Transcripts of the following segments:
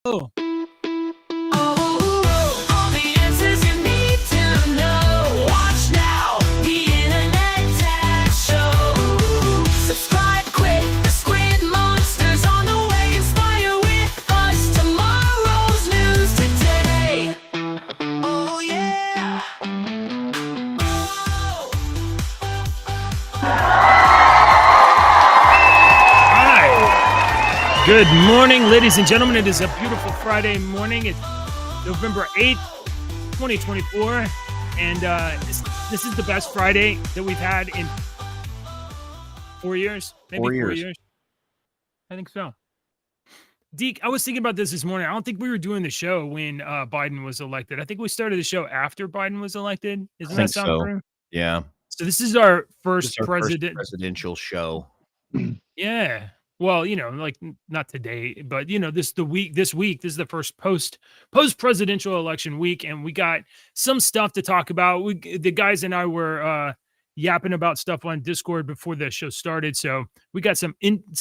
Oh. All the answers you need to know. Watch now, the Internet Dad Show. Subscribe quick, the Squid Monster's on the way. Inspire with us, tomorrow's news today. Oh yeah. Hi. Good morning, ladies and gentlemen. It is a beautiful Friday morning. It's November 8th, 2024. And this is the best Friday that we've had in 4 years. Maybe 4 years. I think so. Deke, I was thinking about this morning. I don't think we were doing the show when Biden was elected. I think we started the show after Biden was elected. Doesn't that sound true? Yeah. So this is our first presidential show. Yeah. Well, like not today, but this week. This is the first post presidential election week, and we got some stuff to talk about. The guys and I were yapping about stuff on Discord before the show started, so we got so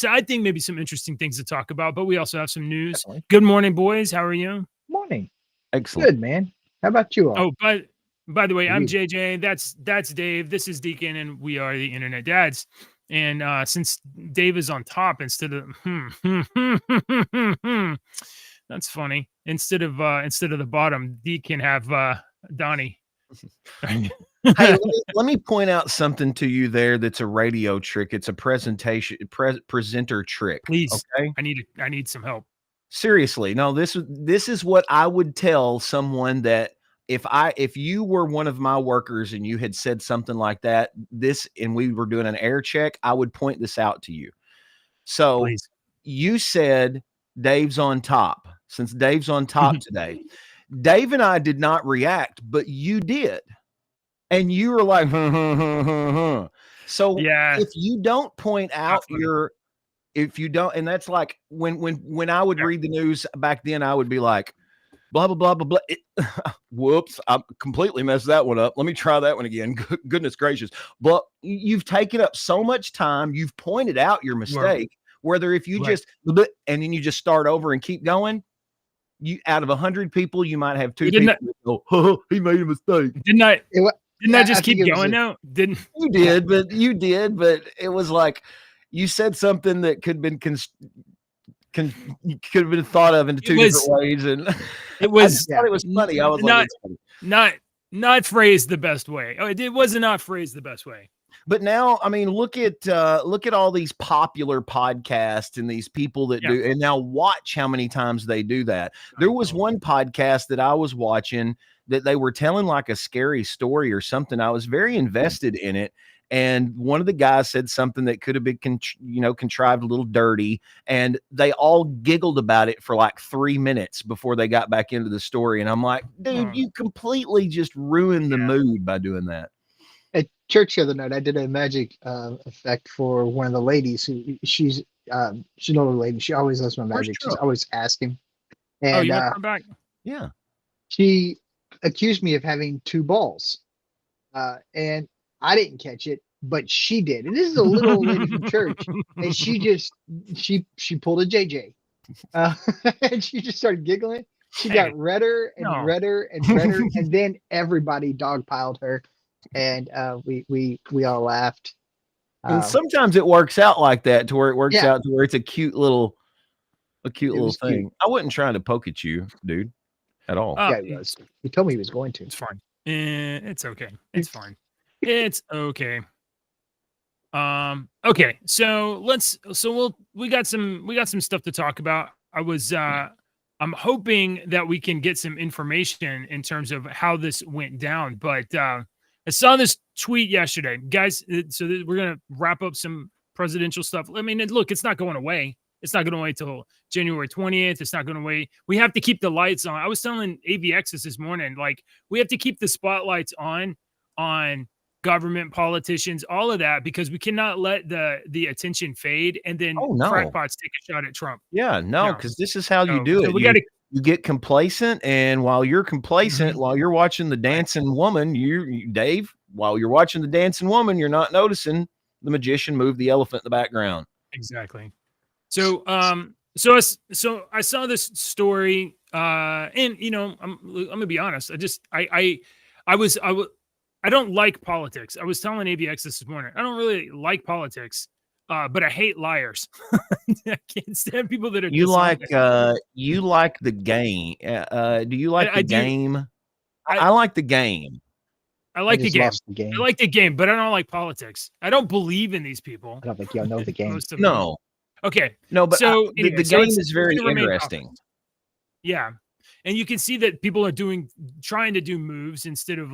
I think maybe some interesting things to talk about. But we also have some news. Definitely. Good morning, boys. How are you? Morning. Excellent. Good, man. How about you all? Oh, by the way, I'm JJ. That's Dave. This is Deacon, and we are the Internet Dads. And since Dave is on top instead of that's funny. Instead of the bottom, Deke can have Donnie. Hey, let me point out something to you there. That's a radio trick. It's a presenter trick. Please, okay. I need some help. Seriously, no. This is what I would tell someone that if you were one of my workers and you had said something like that, and we were doing an air check, I would point this out to you. So Please. You said Dave's on top. Since Dave's on top today, Dave and I did not react, but you did. And you were like, So yeah. If you don't point out and that's like when I would read the news back then, I would be like, blah, blah, blah, blah, blah. Whoops, I completely messed that one up. Let me try that one again. Goodness gracious. But you've taken up so much time. You've pointed out your mistake. Whether if you just, and then you just start over and keep going, out of 100 people, you might have 2 people that go, oh, he made a mistake. Didn't I just keep going now? You did, but it was like you said something that could have been could have been thought of into two different ways, and it was I thought it was funny. I was not phrased the best way. It was not phrased the best way. But now, I mean, look at all these popular podcasts and these people that do, and now watch how many times they do that. There was one podcast that I was watching that they were telling like a scary story or something. I was very invested in it. And one of the guys said something that could have been, contrived a little dirty. And they all giggled about it for like 3 minutes before they got back into the story. And I'm like, dude, you completely just ruined the mood by doing that. At church the other night, I did a magic effect for one of the ladies. She's an older lady. She always loves my magic. She's always asking. And, you want to come back? Yeah. She accused me of having 2 balls. And I didn't catch it, but she did. And this is a little old lady from church, and she pulled a JJ, and she just started giggling. She got redder and redder and redder, and then everybody dogpiled her, and we all laughed. And sometimes it works out like that, to where it works out to where it's a cute little thing. Cute. I wasn't trying to poke at you, dude, at all. Yeah, he was. He told me he was going to. It's fine. It's okay. It's fine. It's okay. Okay. So we got some stuff to talk about. I'm hoping that we can get some information in terms of how this went down, but I saw this tweet yesterday, guys. So we're going to wrap up some presidential stuff. I mean, look, it's not going away. It's not going to wait till January 20th. It's not going to wait. We have to keep the lights on. I was telling AVXs this morning, like, we have to keep the spotlights on government, politicians, all of that, because we cannot let the attention fade and then crackpots take a shot at Trump. Yeah, no, because this is how you do it. You get complacent, and while you're complacent, while you're watching the dancing woman, Dave, while you're watching the dancing woman, you're not noticing the magician move the elephant in the background. Exactly. So So I saw this story, and I'm gonna be honest. I don't like politics. I was telling AVX this morning. I don't really like politics, but I hate liars. I can't stand people that are dishonest. You like the game. Do you like I the do. game? I I like the game. I I like the just game. lost the game. I like the game, but I don't like politics. I don't believe in these people. I don't think y'all know the game. Most of them. No, Okay. no, but So the anyway, game it's is very gonna remain interesting. topics. Yeah. And you can see that people are trying to do moves instead of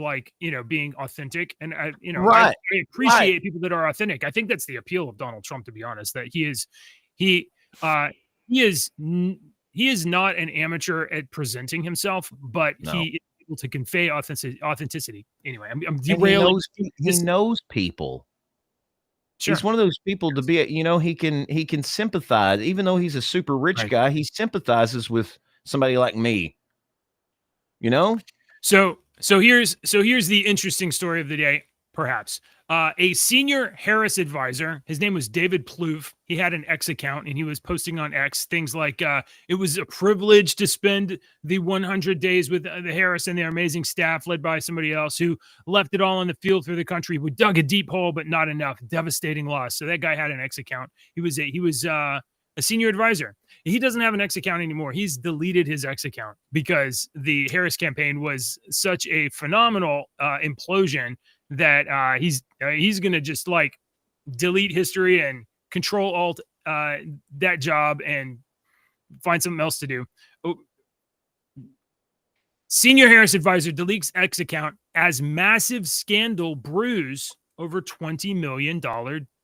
being authentic. And I Right, appreciate people that are authentic. I think that's the appeal of Donald Trump, to be honest, that he uh he is not an amateur at presenting himself, but No. he is able to convey authenticity. Anyway, I'm And he derailing. knows people. Sure. He's one of those people to be, he can sympathize, even though he's a super rich Right. guy. He sympathizes with somebody like me. You know, So here's the interesting story of the day, perhaps. A senior Harris advisor, his name was David Plouffe. He had an X account and he was posting on X things like it was a privilege to spend the 100 days with the Harris and their amazing staff led by somebody else who left it all on the field for the country. We dug a deep hole, but not enough. Devastating loss. So that guy had an X account. He was a senior advisor. He doesn't have an X account anymore. He's deleted his X account because the Harris campaign was such a phenomenal implosion that he's going to just delete history and control alt that job and find something else to do. Senior Harris advisor deletes X account as massive scandal brews over $20 million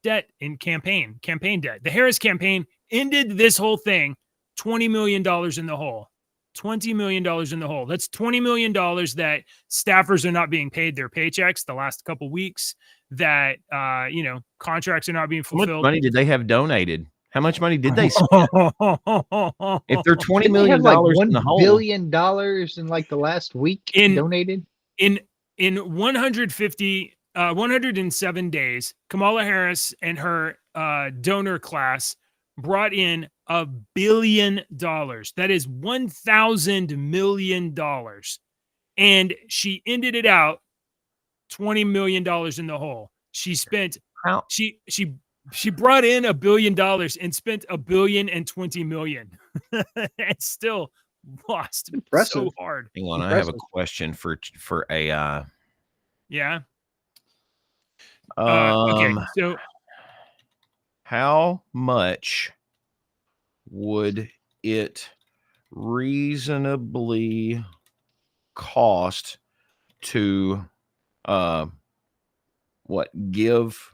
debt in campaign debt. The Harris campaign ended this whole thing $20 million in the hole. $20 million in the hole. That's $20 million that staffers are not being paid their paychecks the last couple weeks, that contracts are not being how much fulfilled. money did they have donated? How much money did they spend? If they're $20 Didn't they million have like in $1 the hole, billion in like the last week donated? in 107 days, Kamala Harris and her donor class brought in $1 billion. That is $1,000 million. And she ended it out $20 million in the hole. She spent How? she brought in $1 billion and spent $1.02 billion. And still lost Impressive. so hard. Hang on, I have a Impressive. question for AI. Yeah. Okay, Okay. So how much would it reasonably cost to give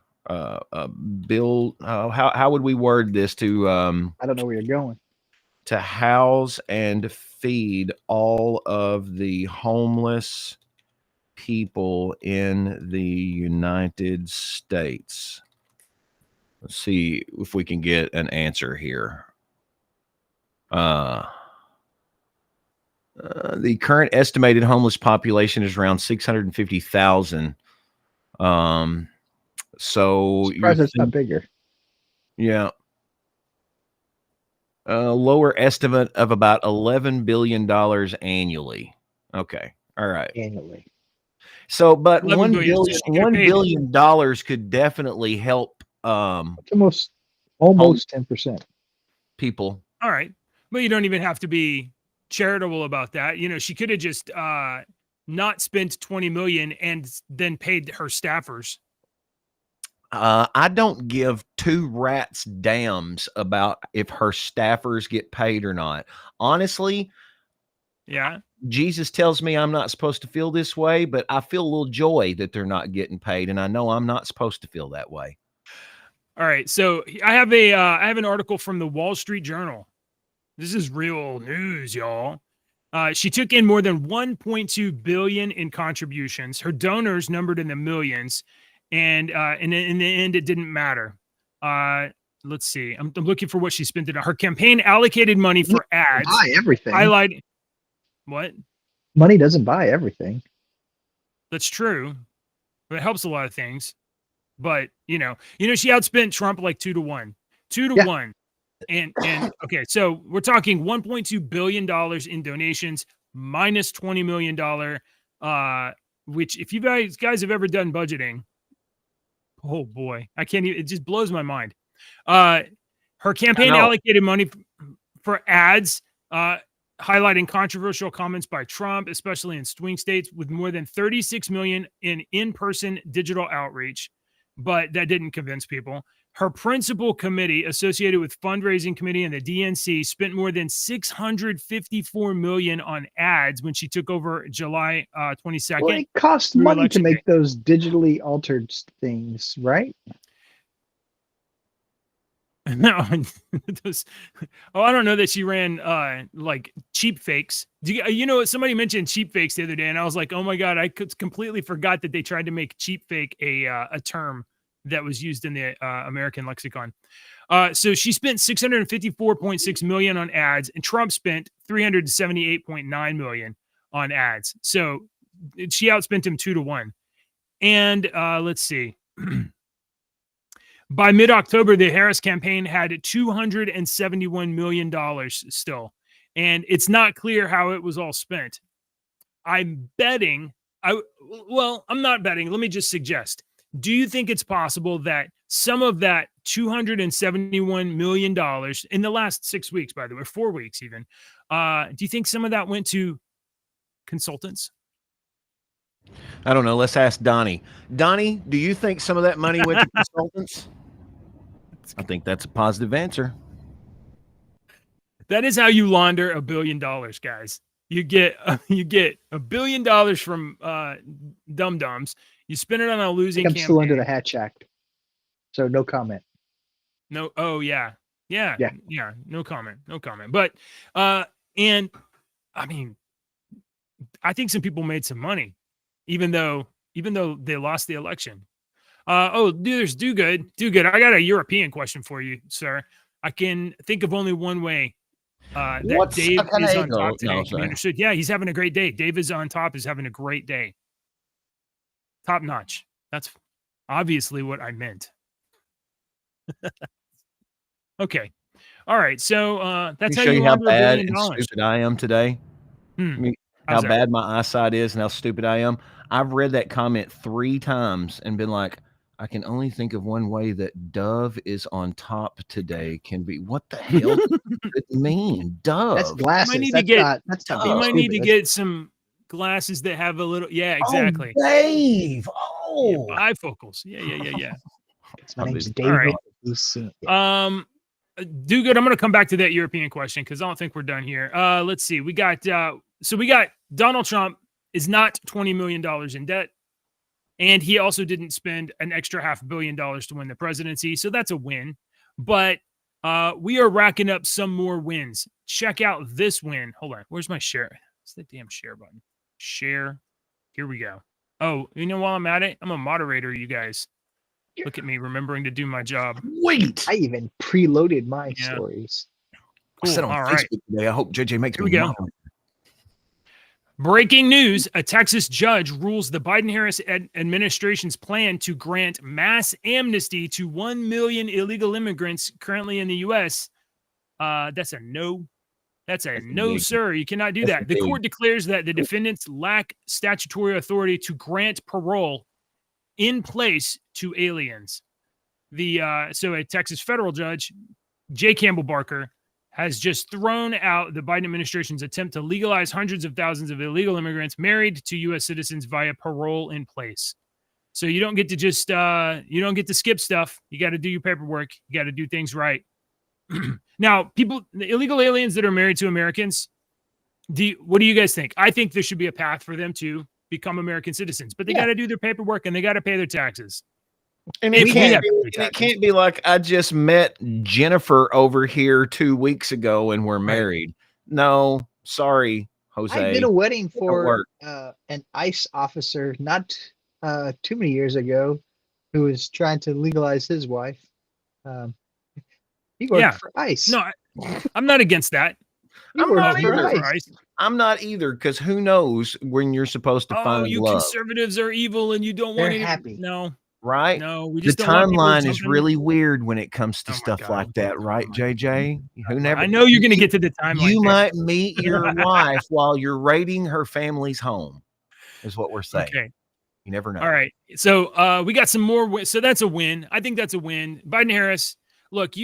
build how would we word this to I don't know where you're going. to house and feed all of the homeless people in the United States? Let's see if we can get an answer here. The current estimated homeless population is around 650,000. So Surprised it's not bigger. yeah. Lower estimate of about $11 billion annually. Okay. All right. Annually. So, but 11 $1 billion, so billion, she $1 billion dollars could definitely help It's almost 10%. people. all right. But you don't even have to be charitable about that. She could have just not spent 20 million and then paid her staffers. I don't give two rats dams about if her staffers get paid or not. Honestly, Yeah. Jesus tells me I'm not supposed to feel this way, but I feel a little joy that they're not getting paid, and I know I'm not supposed to feel that way. All right. So I have an article from the Wall Street Journal. This is real news, y'all. She took in more than 1.2 billion in contributions. Her donors numbered in the millions, and in the end, it didn't matter. Let's see. I'm looking for what she spent it on. Her campaign allocated money for ads. Buy everything. Highlight what? Money doesn't buy everything. That's true. It helps a lot of things. But she outspent Trump like 2-1. 2-1. And okay, so we're talking $1.2 billion in donations minus $20 million, which if you guys have ever done budgeting, oh boy, I can't even, it just blows my mind. Her campaign know. allocated money for ads, highlighting controversial comments by Trump, especially in swing states, with more than 36 million in-person digital outreach, but that didn't convince people. Her principal committee associated with fundraising committee and the DNC spent more than 654 million on ads when she took over July 22nd. Well, it costs through money to election make day. those digitally altered things, right? No, those, oh, I don't know that she ran like cheap fakes. Somebody mentioned cheap fakes the other day, and I was like, oh my god, I completely forgot that they tried to make cheap fake a term that was used in the American lexicon. So she spent 654.6 million on ads, and Trump spent 378.9 million on ads. So she outspent him 2-1. And let's see. By mid-October, the Harris campaign had $271 million still, and it's not clear how it was all spent. I'm betting. I'm not betting. Let me just suggest. Do you think it's possible that some of that $271 million in the last 6 weeks, by the way, 4 weeks even, do you think some of that went to consultants? I don't know. Let's ask Donnie. Donnie, do you think some of that money went to consultants? I think that's a positive answer. That is how you launder $1 billion, guys. You get $1 billion from dum-dums. You spend it on a losing I'm campaign. still under the Hatch Act, so no comment. No, oh yeah. Yeah. No comment. But and I mean, I think some people made some money, even though they lost the election. There's do good. I got a European question for you, sir. I can think of only one way that Dave is on top today. Can be understood. Yeah, he's having a great day. Dave is on top, is having a great day. Top notch. That's obviously what I meant. Okay. All right. So that's how show you you how launder $1 bad billion. and stupid I am today. How How's that? bad my eyesight is and how stupid I am. I've read that comment 3 times and been like, I can only think of one way that Dove is on top today can be. What the hell does it mean? Dove. That's glasses. You might need That's to get, not. That's not. you might need to stupid. get some glasses that have a little. Yeah, exactly. Oh, Dave. Yeah, Oh, bifocals. Yeah. My name's All David. right. He's seen it. Do good. I'm going to come back to that European question because I don't think we're done here. Let's see. We got Donald Trump is not $20 million in debt. And he also didn't spend an extra $500 million to win the presidency. So that's a win. But we are racking up some more wins. Check out this win. Hold on. Where's my share? It's the damn share button. Share. Here we go. Oh, while I'm at it, I'm a moderator, you guys. Look at me remembering to do my job. wait. I even preloaded my stories. I said Cool. on All Facebook right. today, I hope JJ makes Here me we go. moderator. Breaking news, a Texas judge rules the Biden-Harris administration's plan to grant mass amnesty to 1 million illegal immigrants currently in the U.S. That's a no. That's a no, big. sir. You cannot do That's that. The big. court declares that the defendants lack statutory authority to grant parole in place to aliens. So a Texas federal judge, J. Campbell Barker, has just thrown out the Biden administration's attempt to legalize hundreds of thousands of illegal immigrants married to U.S. citizens via parole in place. So you don't get to just you don't get to skip stuff. You got to do your paperwork. You got to do things right. Now, the illegal aliens that are married to Americans, what do you guys think? I think there should be a path for them to become American citizens, but they got to do their paperwork and they got to pay their taxes. And If it we can't, have be, to and pay it can't be like I just met Jennifer over here 2 weeks ago and we're married. No, sorry, Jose. I did a wedding Don't for work. an ICE officer not too many years ago who was trying to legalize his wife. He worked for ICE. No, I'm not against that. I'm not He worked either. for ICE. I'm not either, because who knows when you're supposed to Oh, find you love. conservatives are evil and you don't They're want any. happy. No, right? No, we The just don't want people timeline is jumping. really weird when it comes to Oh my stuff God, like what's the that, right, timeline? JJ? Who never? I know you're going to you- get to the timeline. You bit. might meet your wife while you're raiding her family's home, is what we're saying. Okay. You never know. All right. So we got some more. So that's a win. I think that's a win. Biden Harris. Look,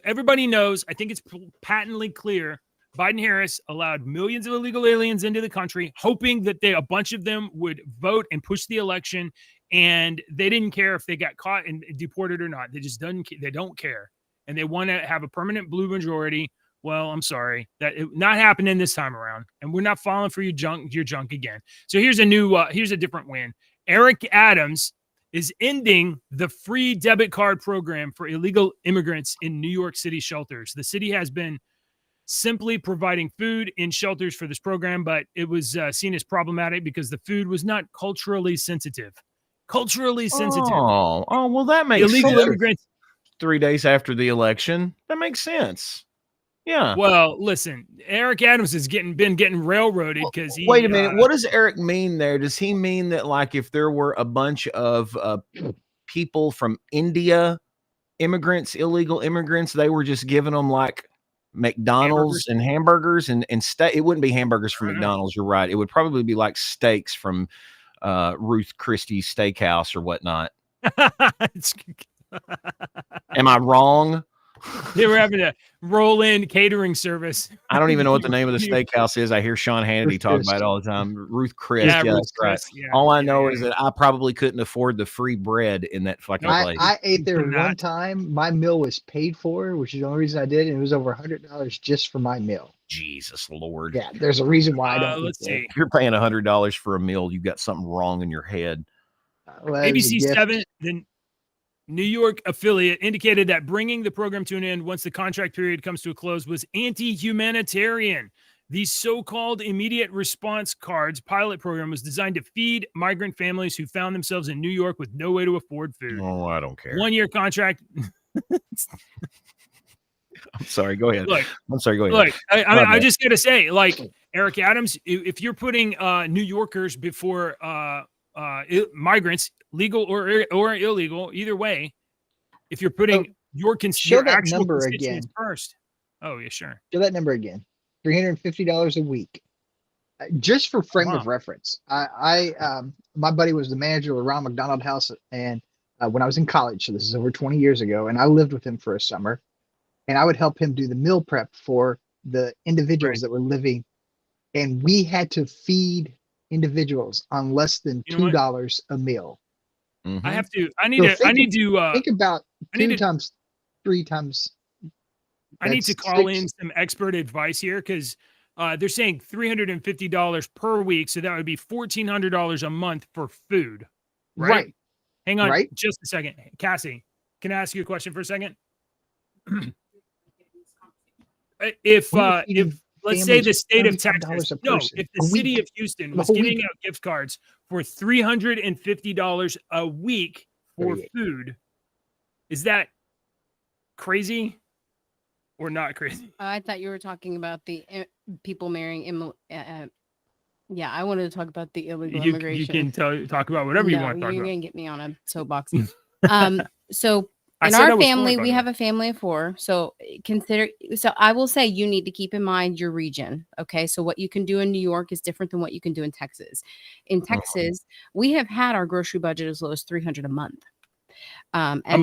everybody knows. I think it's patently clear. Biden Harris allowed millions of illegal aliens into the country, hoping that a bunch of them would vote and push the election. And they didn't care if they got caught and deported or not. They just they don't care. And they want to have a permanent blue majority. Well, I'm sorry that not happening this time around. And we're not falling for your junk again. So here's a different win. Eric Adams is ending the free debit card program for illegal immigrants in New York City shelters. The city has been simply providing food in shelters for this program, but it was seen as problematic because the food was not culturally sensitive. Culturally sensitive. Oh, well, that makes Illegal sense. immigrants. 3 days after the election, that makes sense. Yeah. Well, listen, Eric Adams has been getting railroaded because he. Wait a minute. What does Eric mean there? Does he mean that, like, if there were a bunch of people from India, illegal immigrants, they were just giving them like McDonald's and hamburgers and it wouldn't be hamburgers from McDonald's. You're right. It would probably be like steaks from Ruth Christie's Steakhouse or whatnot. Am I wrong? They were having a roll-in catering service. I don't even know what the name of the steakhouse is. I hear Sean Hannity talk about it all the time. Ruth Chris. Yeah, Ruth that's Chris. right. Yeah, All I know is that I probably couldn't afford the free bread in that fucking place. I ate there one time. My meal was paid for, which is the only reason I did, and it was over $100 just for my meal. Jesus Lord. Yeah, there's a reason why I don't. Let's see. If you're paying $100 for a meal, you've got something wrong in your head. Well, ABC 7, the New York affiliate, indicated that bringing the program to an end once the contract period comes to a close was anti-humanitarian. The so-called immediate response cards pilot program was designed to feed migrant families who found themselves in New York with no way to afford food. Oh, I don't care. 1-year contract. I'm sorry. Go ahead. Look, I'm sorry. Go ahead. Look, I just got to say, like, Eric Adams, if you're putting New Yorkers before migrants, legal or illegal, either way, if you're putting your actual number constituents again first. Oh, yeah, sure. Show that number again. $350 a week. Just for frame of reference, my buddy was the manager of the Ronald McDonald House, and when I was in college, so this is over 20 years ago, and I lived with him for a summer, and I would help him do the meal prep for the individuals that were living, and we had to feed individuals on less than $2 a meal. Mm-hmm. I need to think about times 3 times. I need to call in some expert advice here, because they're saying $350 per week, so that would be $1,400 a month for food. Right. Hang on, just a second, Cassie. Can I ask you a question for a second? If let's say the state of Texas, if the city of Houston was giving out gift cards for $350 a week for food, is that crazy or not crazy? I thought you were talking about the people marrying. Yeah, I wanted to talk about the illegal immigration. You can talk about whatever you want to talk about. You're going to get me on a soapbox. So in our family, we have a family of 4. So I will say you need to keep in mind your region. Okay. So what you can do in New York is different than what you can do in Texas. In Texas, we have had our grocery budget as low as $300 a month. And a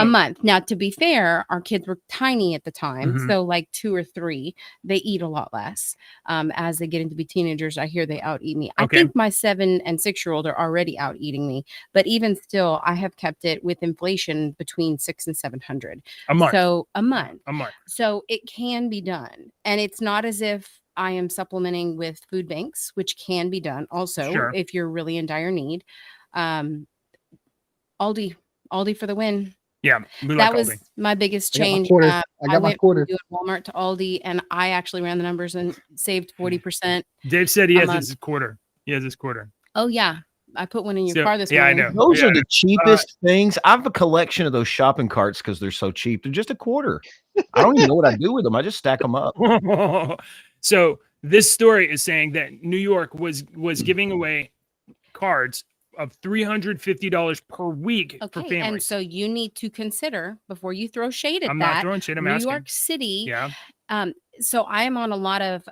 month. Now, to be fair, our kids were tiny at the time, so like 2 or 3. They eat a lot less. As they get into be teenagers, I hear they out eat me. I think my 7 and 6-year-old are already out eating me, but even still, I have kept it with inflation between $600 and $700 a month. So a month. So it can be done, and it's not as if I am supplementing with food banks, which can be done also if you're really in dire need. Aldi for the win. Yeah, that was Aldi. My biggest change. I went from doing Walmart to Aldi, and I actually ran the numbers and saved 40%. Dave said he has his quarter. Oh yeah, I put one in your car this morning. I know. Those are the cheapest things. I have a collection of those shopping carts because they're so cheap. They're just a quarter. I don't even know what I do with them. I just stack them up. So this story is saying that New York was giving away cards of $350 per week for Okay, families. and so you need to consider before you throw shade at I'm that. not throwing shade. I'm New asking. York City. Yeah. So I am on a lot of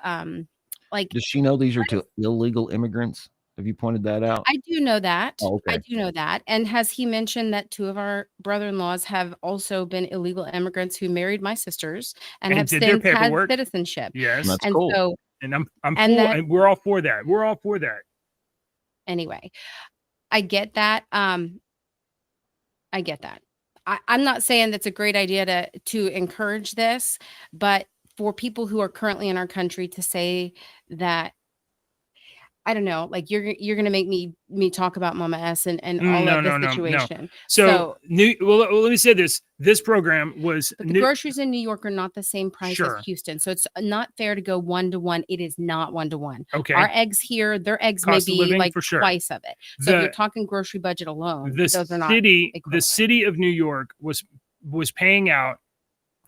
like. Does she know these are to illegal immigrants? Have you pointed that out? I do know that. Oh, okay. I do know that. And has he mentioned that 2 of our brother-in-laws have also been illegal immigrants who married my sisters and have did their since had paperwork. citizenship? Yes. That's And cool. so And I'm And full, that- and we're all for that. We're all for that. anyway, I get that. I get that. I'm not saying that's a great idea to encourage this, but for people who are currently in our country to say that, I don't know, like you're going to make me talk about Mama S and all of the situation. So let me say this. This program was But the groceries in New York are not the same price Sure. as Houston. So it's not fair to go 1-to-1. It is not 1-to-1. Okay. Our eggs here, their eggs Cost of may be living, like for sure. twice of it. So if you're talking grocery budget alone, those are not the equivalent. city of New York was paying out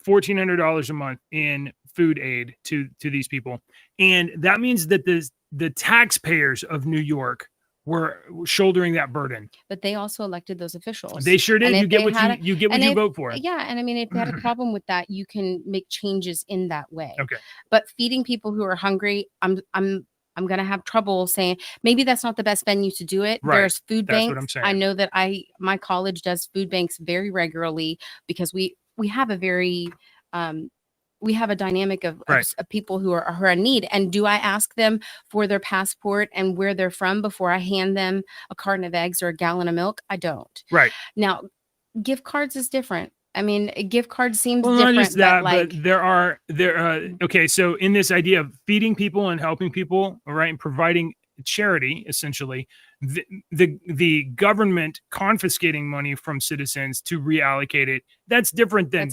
$1,400 a month in food aid to these people, and that means that the taxpayers of New York were shouldering that burden. But they also elected those officials. They sure did. And You if get they what had you get what you vote for. Yeah, and I mean, if they had a problem with that, you can make changes in that way. Okay. But feeding people who are hungry, I'm going to have trouble saying maybe that's not the best venue to do it. Right. There's food That's banks. what I'm saying. I know that my college does food banks very regularly because we have a very we have a dynamic of people who are in need. And do I ask them for their passport and where they're from before I hand them a carton of eggs or a gallon of milk? I don't. Right. Now, gift cards is different. I mean, a gift card seems Well, different. not just that, but there okay. So in this idea of feeding people and helping people, all right, and providing charity, essentially, the government confiscating money from citizens to reallocate it, that's different than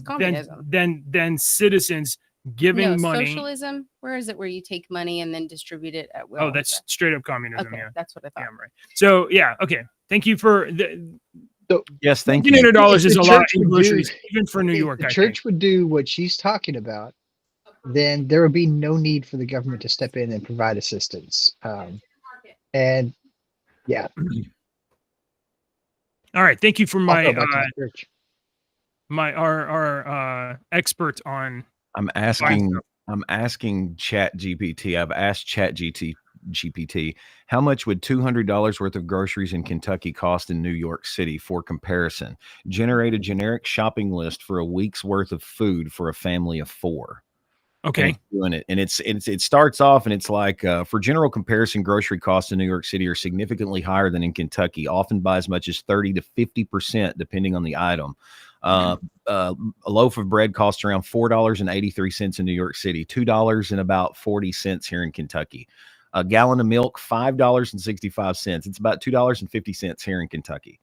citizens giving money. Socialism, where is it where you take money and then distribute it at will? Oh, that's straight up communism. Okay, yeah, that's what I thought. Yeah, right. So yeah, okay. Thank you for yes, thank you. $1,500 is a lot in groceries, even for New York. If the church would do what she's talking about, then there would be no need for the government to step in and provide assistance. And yeah. All right. Thank you for my church. our expert on. I'm asking Chat GPT. I've asked Chat GPT, how much would $200 worth of groceries in Kentucky cost in New York City for comparison? Generate a generic shopping list for a week's worth of food for a family of 4. Okay. Doing it. And it starts off and it's like, for general comparison, grocery costs in New York City are significantly higher than in Kentucky, often by as much as 30 to 50%, depending on the item. A loaf of bread costs around $4.83 in New York City, $2 and about 40 cents here in Kentucky. A gallon of milk, $5.65. It's about $2.50 here in Kentucky.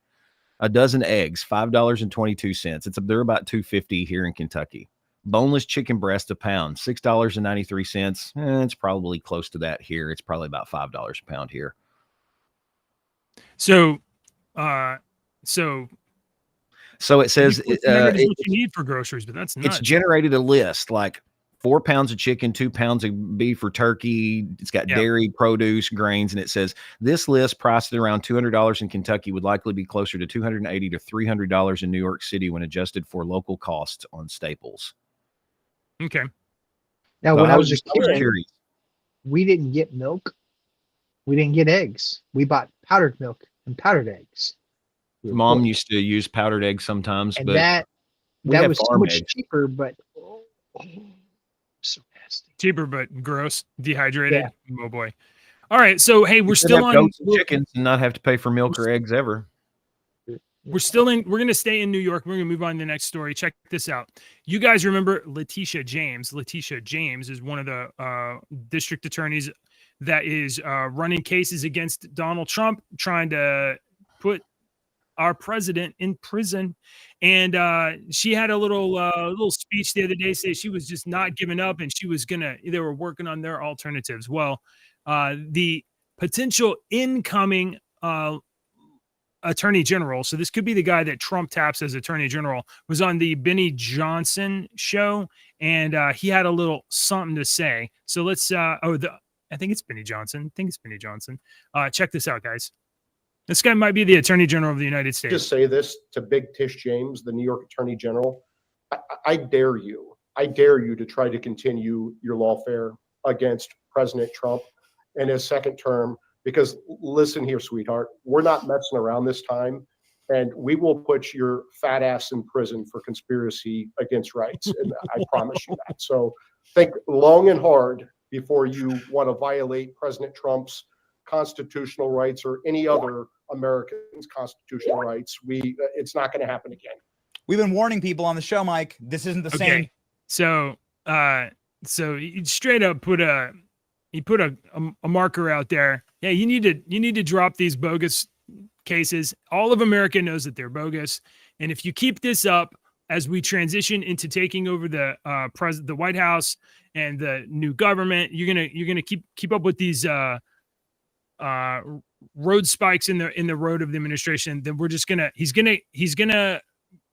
A dozen eggs, $5.22. They're about $2.50 here in Kentucky. Boneless chicken breast a pound, $6.93. It's probably close to that here. It's probably about $5 a pound here. So it says it's what you need for groceries, but that's nuts. It's generated a list like 4 pounds of chicken, 2 pounds of beef or turkey. It's got dairy, produce, grains, and it says this list priced at around $200 in Kentucky would likely be closer to $280 to $300 in New York City when adjusted for local costs on staples. Okay. Now, when I was a kid, we didn't get milk. We didn't get eggs. We bought powdered milk and powdered eggs. Mom used to use powdered eggs sometimes, and but that was so much cheaper, but so nasty. Cheaper, but gross, dehydrated. Yeah. Oh boy. All right. So, hey, we're still on goats and chickens and not have to pay for milk or eggs ever. We're going to stay in New York. We're going to move on to the next story. Check this out. You guys remember Letitia James. Letitia James is one of the district attorneys that is running cases against Donald Trump, trying to put our president in prison. And she had a little speech the other day, saying she was just not giving up and they were working on their alternatives. Well, the potential incoming attorney general, so this could be the guy that Trump taps as attorney general, was on the Benny Johnson show, and he had a little something to say. So let's I think it's Benny Johnson. Check this out, guys. This guy might be the Attorney General of the United States. Just say this to Big Tish James, the New York Attorney General. I dare you. I dare you to try to continue your lawfare against President Trump in his second term. Because listen here, sweetheart, we're not messing around this time. And we will put your fat ass in prison for conspiracy against rights. And I promise you that. So think long and hard before you want to violate President Trump's constitutional rights or any other American's constitutional rights. It's not going to happen again. We've been warning people on the show, Mike. This isn't the same. So he straight up put a marker out there. Yeah, you need to drop these bogus cases. All of America knows that they're bogus, and if you keep this up as we transition into taking over the White House and the new government, you're gonna keep up with these road spikes in the road of the administration. Then he's gonna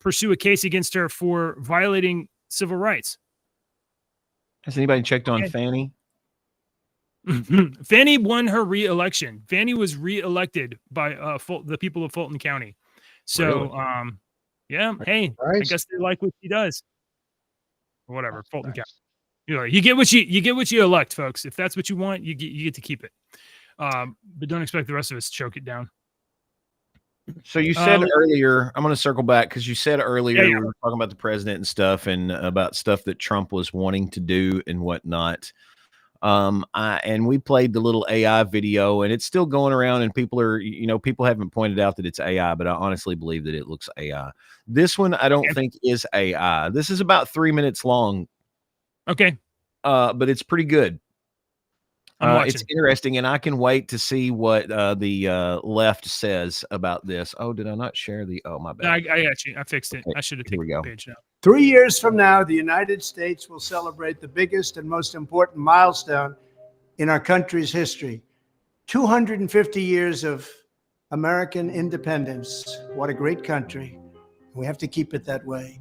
pursue a case against her for violating civil rights. Has anybody checked on Fannie? Fannie won her re-election. Fannie was re-elected by the people of Fulton County. So, Really? yeah. Hey, I guess they like what she does. Or whatever, Fulton County. You get what you elect, folks. If that's what you want, you get to keep it. But don't expect the rest of us to choke it down. So you said earlier, I'm going to circle back because you said earlier we were talking about the president and stuff, and about stuff that Trump was wanting to do and whatnot. And we played the little AI video, and it's still going around, and people haven't pointed out that it's AI, but I honestly believe that it looks AI. This one I don't think is AI. This is about 3 minutes long. Okay. But it's pretty good. It's interesting, and I can wait to see what the left says about this. Oh, did I not share the? Oh, my bad. No, I got you. I fixed it. I should have taken the page now. 3 years from now, the United States will celebrate the biggest and most important milestone in our country's history. 250 years of American independence. What a great country. We have to keep it that way.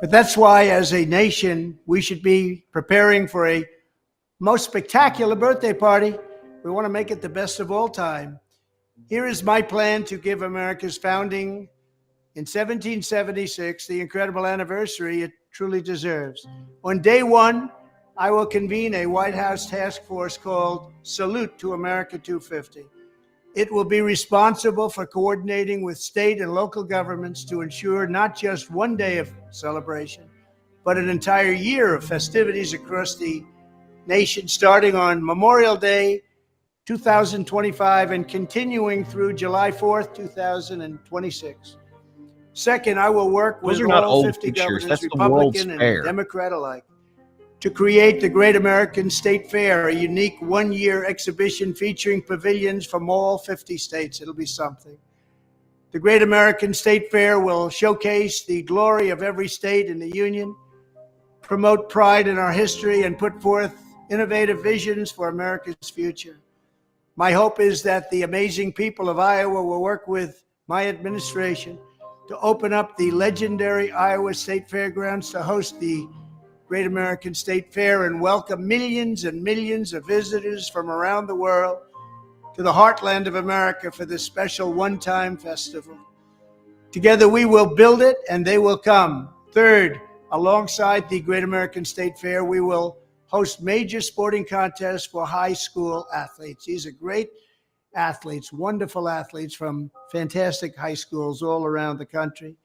But that's why, as a nation, we should be preparing for a most spectacular birthday party. We want to make it the best of all time. Here is my plan to give America's founding in 1776 the incredible anniversary it truly deserves. On day one, I will convene a White House task force called Salute to America 250. It will be responsible for coordinating with state and local governments to ensure not just one day of celebration, but an entire year of festivities across the nation, starting on Memorial Day 2025 and continuing through July 4th, 2026. Second, I will work with all 50 governors, Republican and Democrat alike, to create the Great American State Fair, a unique one-year exhibition featuring pavilions from all 50 states. It'll be something. The Great American State Fair will showcase the glory of every state in the Union, promote pride in our history, and put forth innovative visions for America's future. My hope is that the amazing people of Iowa will work with my administration to open up the legendary Iowa State Fairgrounds to host the Great American State Fair and welcome millions and millions of visitors from around the world to the heartland of America for this special one-time festival. Together we will build it and they will come. Third, alongside the Great American State Fair, we will host major sporting contests for high school athletes. These are great athletes, wonderful athletes from fantastic high schools all around the country.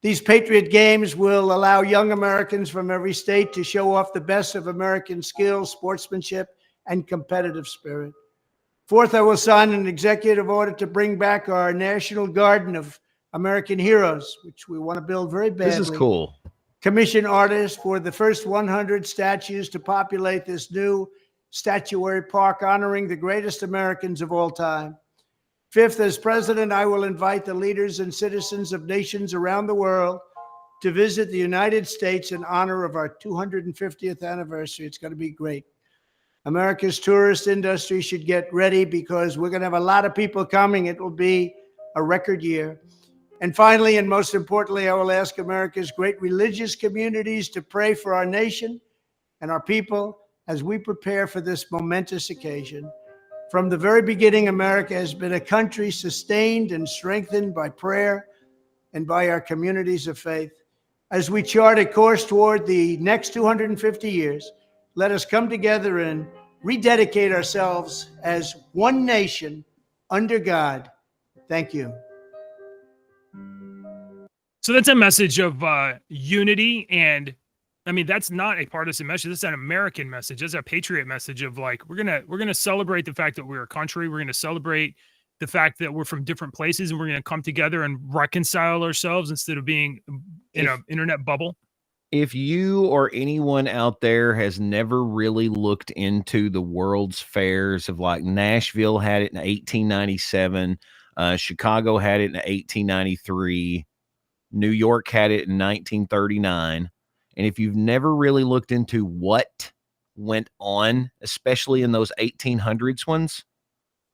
These Patriot Games will allow young Americans from every state to show off the best of American skills, sportsmanship, and competitive spirit. Fourth, I will sign an executive order to bring back our National Garden of American Heroes, which we want to build very badly. This is cool. Commission artists for the first 100 statues to populate this new statuary park honoring the greatest Americans of all time. Fifth, as president, I will invite the leaders and citizens of nations around the world to visit the United States in honor of our 250th anniversary. It's going to be great. America's tourist industry should get ready because we're going to have a lot of people coming. It will be a record year. And finally, and most importantly, I will ask America's great religious communities to pray for our nation and our people as we prepare for this momentous occasion. From the very beginning, America has been a country sustained and strengthened by prayer and by our communities of faith. As we chart a course toward the next 250 years, let us come together and rededicate ourselves as one nation under God. Thank you. So that's a message of unity, and I mean that's not a partisan message. That's an American message. That's a patriot message of like we're gonna celebrate the fact that we're a country. We're gonna celebrate the fact that we're from different places, and we're gonna come together and reconcile ourselves instead of being in an internet bubble. If you or anyone out there has never really looked into the World's Fairs of like Nashville had it in 1897, Chicago had it in 1893. New York had it in 1939. And if you've never really looked into what went on, especially in those 1800s ones,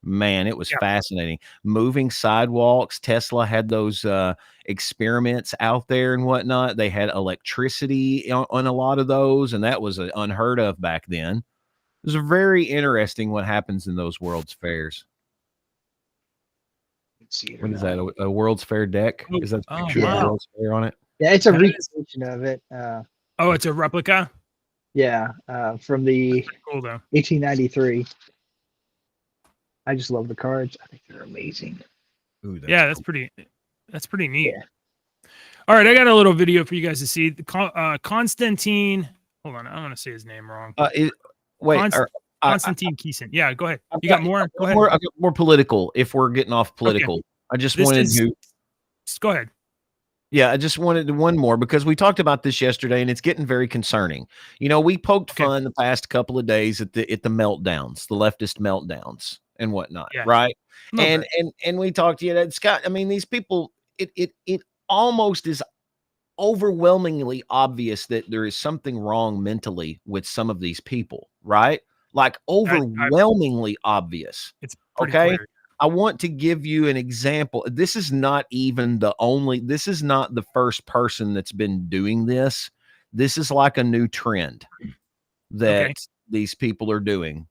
man, it was fascinating. Moving sidewalks. Tesla had those experiments out there and whatnot. They had electricity on a lot of those, and that was unheard of back then. It was very interesting what happens in those World's Fairs. What is that? A World's Fair deck? Is that a picture of the World's Fair on it? Yeah, it's a recreation of it. Oh, it's a replica? Yeah, from the cool, though. 1893. I just love the cards. I think they're amazing. Ooh, that's pretty neat. Yeah. All right, I got a little video for you guys to see. Constantine, hold on, I don't want to say his name wrong. Constantine Keeson. Yeah, go ahead. You got more? Go ahead. I've got more political if we're getting off political. Okay. I just wanted to go ahead. Yeah, I just wanted one more because we talked about this yesterday and it's getting very concerning. You know, we poked fun the past couple of days at the meltdowns, the leftist meltdowns and whatnot, right? And we talked to you, Scott. I mean, these people, it almost is overwhelmingly obvious that there is something wrong mentally with some of these people, right? Like overwhelmingly obvious. It's okay. Clear. I want to give you an example. This is not even this is not the first person that's been doing this. This is like a new trend that these people are doing.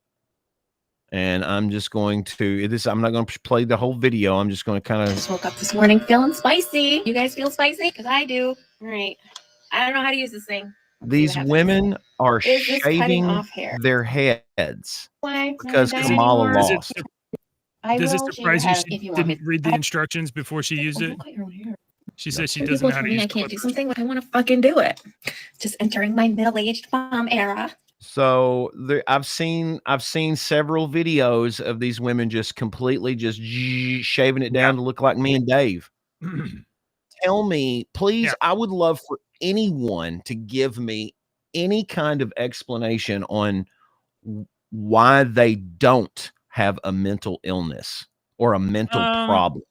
And I'm just going to I'm not going to play the whole video. I'm just going to kind of just woke up this morning feeling spicy. You guys feel spicy? Because I do. All right. I don't know how to use this thing. These women are shaving their heads because Kamala lost. Does it surprise you she didn't read the instructions before she used it? She says she doesn't know how to use it. I can't do something, but I want to fucking do it. Just entering my middle-aged mom era. So I've seen several videos of these women just completely just shaving it down to look like me and Dave. Tell me, please, I would love for anyone to give me any kind of explanation on why they don't have a mental illness or a mental problem.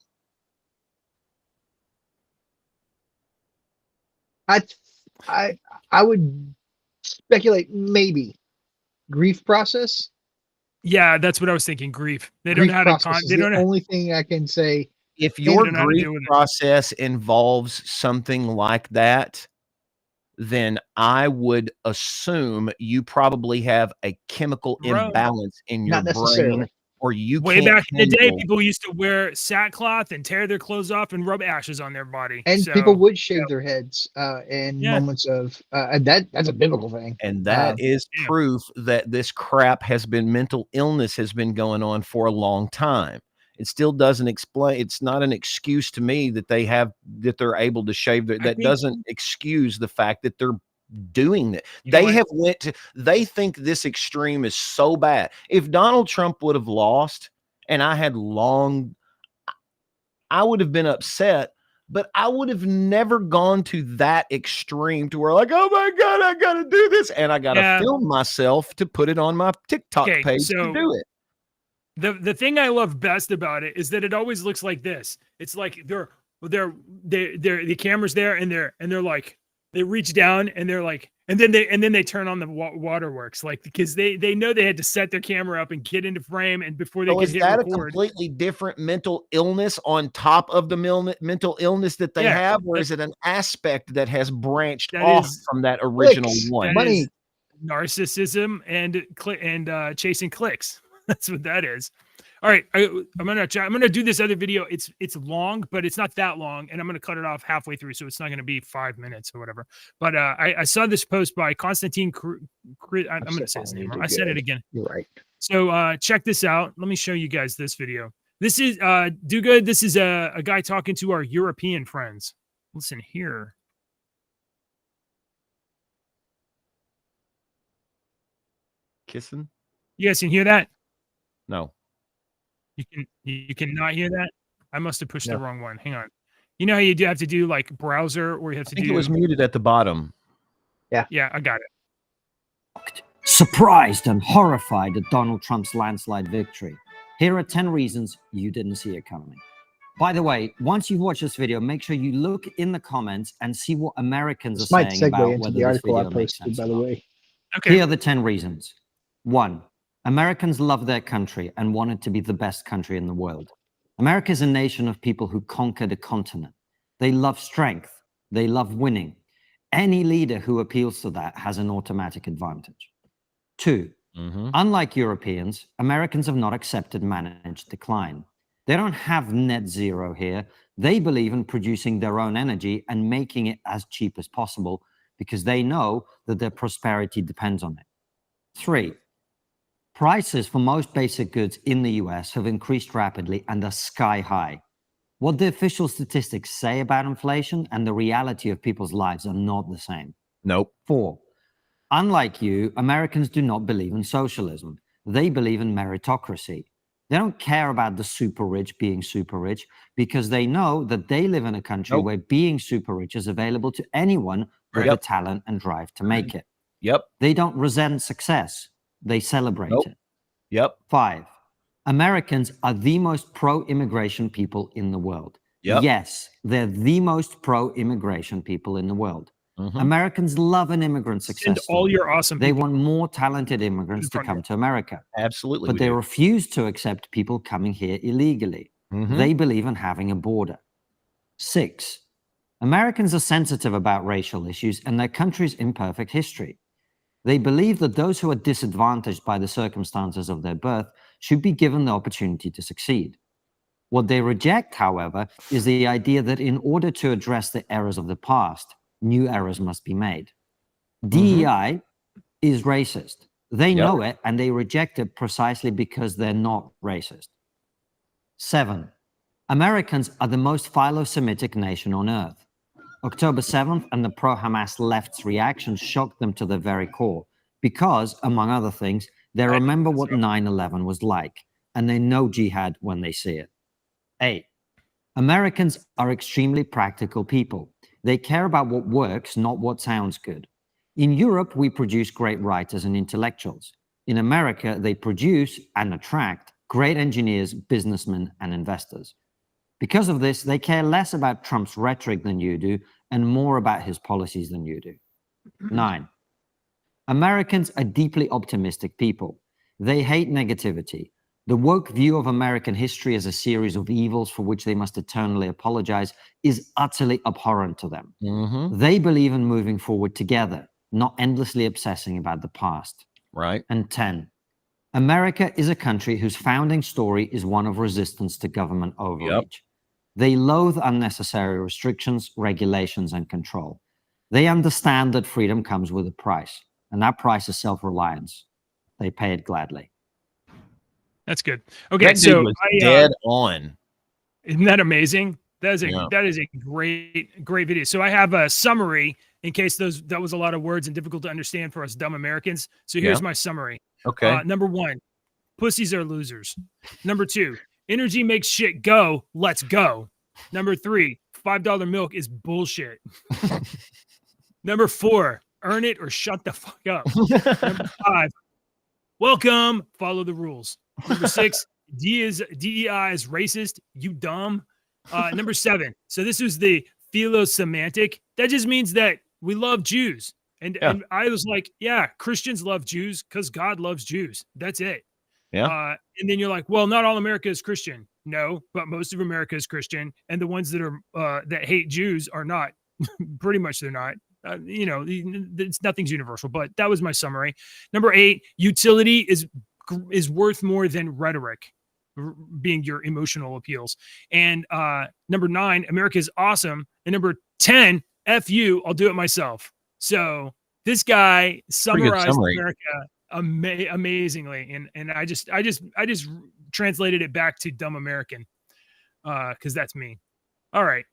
I would speculate maybe grief process. Yeah, that's what I was thinking. Grief. They don't know how to. They don't. The only thing I can say. If your grief process involves something like that, then I would assume you probably have a chemical imbalance in your brain, or you way back in the day, people used to wear sackcloth and tear their clothes off and rub ashes on their body, and people would shave their heads in moments of that's a biblical thing, and that is proof that this crap mental illness has been going on for a long time. It still doesn't explain. It's not an excuse to me that they're able to shave their. That doesn't excuse the fact that they're doing that. They think this extreme is so bad. If Donald Trump would have lost, and I would have been upset. But I would have never gone to that extreme to where like, oh my God, I got to do this, and I got to film myself to put it on my TikTok page to do it. The thing I love best about it is that it always looks like this. It's like the camera's there and they're like, they reach down and they're like, and then they turn on the waterworks, like, because they know they had to set their camera up and get into frame and before they could hit record. Is that a completely different mental illness on top of the mental illness that they have, or is it an aspect that has branched off from that original one? Narcissism and chasing clicks. That's what that is. All right, I'm gonna do this other video. It's long, but it's not that long, and I'm gonna cut it off halfway through, so it's not gonna be 5 minutes or whatever. But I saw this post by Constantine. I'm gonna say his name wrong. I said it again. You're right. So check this out. Let me show you guys this video. This is do good. This is a guy talking to our European friends. Listen here. Kissing? You guys can hear that? No. You cannot hear that? I must have pushed the wrong one. Hang on. You know how you do have to do like browser where you have to I think do it was muted at the bottom. Yeah, I got it. Surprised and horrified at Donald Trump's landslide victory. Here are 10 reasons you didn't see it coming. By the way, once you've watched this video, make sure you look in the comments and see what Americans This are might saying segue about into whether the this article I video makes posted, sense by or the not. way. Okay. Here are the 10 reasons. 1. Americans love their country and want it to be the best country in the world. America is a nation of people who conquered a continent. They love strength. They love winning. Any leader who appeals to that has an automatic advantage. 2. Unlike Europeans, Americans have not accepted managed decline. They don't have net zero here. They believe in producing their own energy and making it as cheap as possible because they know that their prosperity depends on it. 3. Prices for most basic goods in the US have increased rapidly and are sky high. What the official statistics say about inflation and the reality of people's lives are not the same. Nope. 4. Unlike you, Americans do not believe in socialism. They believe in meritocracy. They don't care about the super rich being super rich because they know that they live in a country where being super rich is available to anyone with the talent and drive to make it. Yep. They don't resent success. They celebrate it. Yep. 5. Americans are the most pro-immigration people in the world. Yep. Yes, they're the most pro-immigration people in the world. Americans love an immigrant success Send all story. your awesome They people. want more talented immigrants to come to America. Absolutely. But we they do. refuse to accept people coming here illegally. They believe in having a border. 6. Americans are sensitive about racial issues and their country's imperfect history. They believe that those who are disadvantaged by the circumstances of their birth should be given the opportunity to succeed. What they reject, however, is the idea that in order to address the errors of the past, new errors must be made. DEI is racist. They know it and they reject it precisely because they're not racist. 7. Americans are the most philo-Semitic nation on earth. October 7th and the pro-Hamas left's reaction shocked them to their very core because, among other things, they remember what 9/11 was like and they know jihad when they see it. 8. Americans are extremely practical people. They care about what works, not what sounds good. In Europe, we produce great writers and intellectuals. In America, they produce and attract great engineers, businessmen, and investors. Because of this, they care less about Trump's rhetoric than you do and more about his policies than you do. 9. Americans are deeply optimistic people. They hate negativity. The woke view of American history as a series of evils for which they must eternally apologize is utterly abhorrent to them. They believe in moving forward together, not endlessly obsessing about the past. Right. And 10. America is a country whose founding story is one of resistance to government overreach. They loathe unnecessary restrictions, regulations, and control. They understand that freedom comes with a price, and that price is self-reliance. They pay it gladly. That's good. Okay, That dude so was dead on. Isn't that amazing? That is a great video. So I have a summary in case that was a lot of words and difficult to understand for us dumb Americans. So here's my summary. Okay. Number 1, pussies are losers. Number 2, energy makes shit go. Let's go. Number 3, $5 milk is bullshit. Number 4, earn it or shut the fuck up. Number 5, welcome. Follow the rules. Number 6, DEI is racist. You dumb. Number 7. So this was the philosemantic. That just means that we love Jews. And I was like, yeah, Christians love Jews because God loves Jews. That's it. Yeah. And then you're like, well, not all America is Christian. No, but most of America is Christian. And the ones that are that hate Jews are not. Pretty much they're not. Nothing's universal, but that was my summary. Number 8, utility is is worth more than rhetoric being your emotional appeals. And number 9, America is awesome. And number 10, F you, I'll do it myself. So this guy summarized America amazingly. And I just translated it back to dumb American because that's me. All right.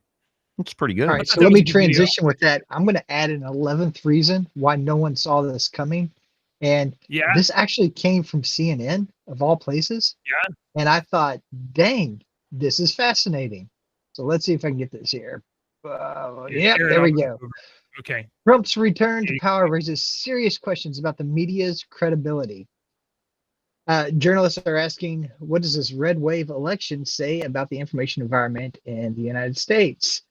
That's pretty good. All right, so let me transition with that. I'm going to add an 11th reason why no one saw this coming. And this actually came from CNN of all places. Yeah. And I thought, dang, this is fascinating. So let's see if I can get this here. There we go. Okay. Trump's return to power raises serious questions about the media's credibility. Journalists are asking, what does this red wave election say about the information environment in the United States?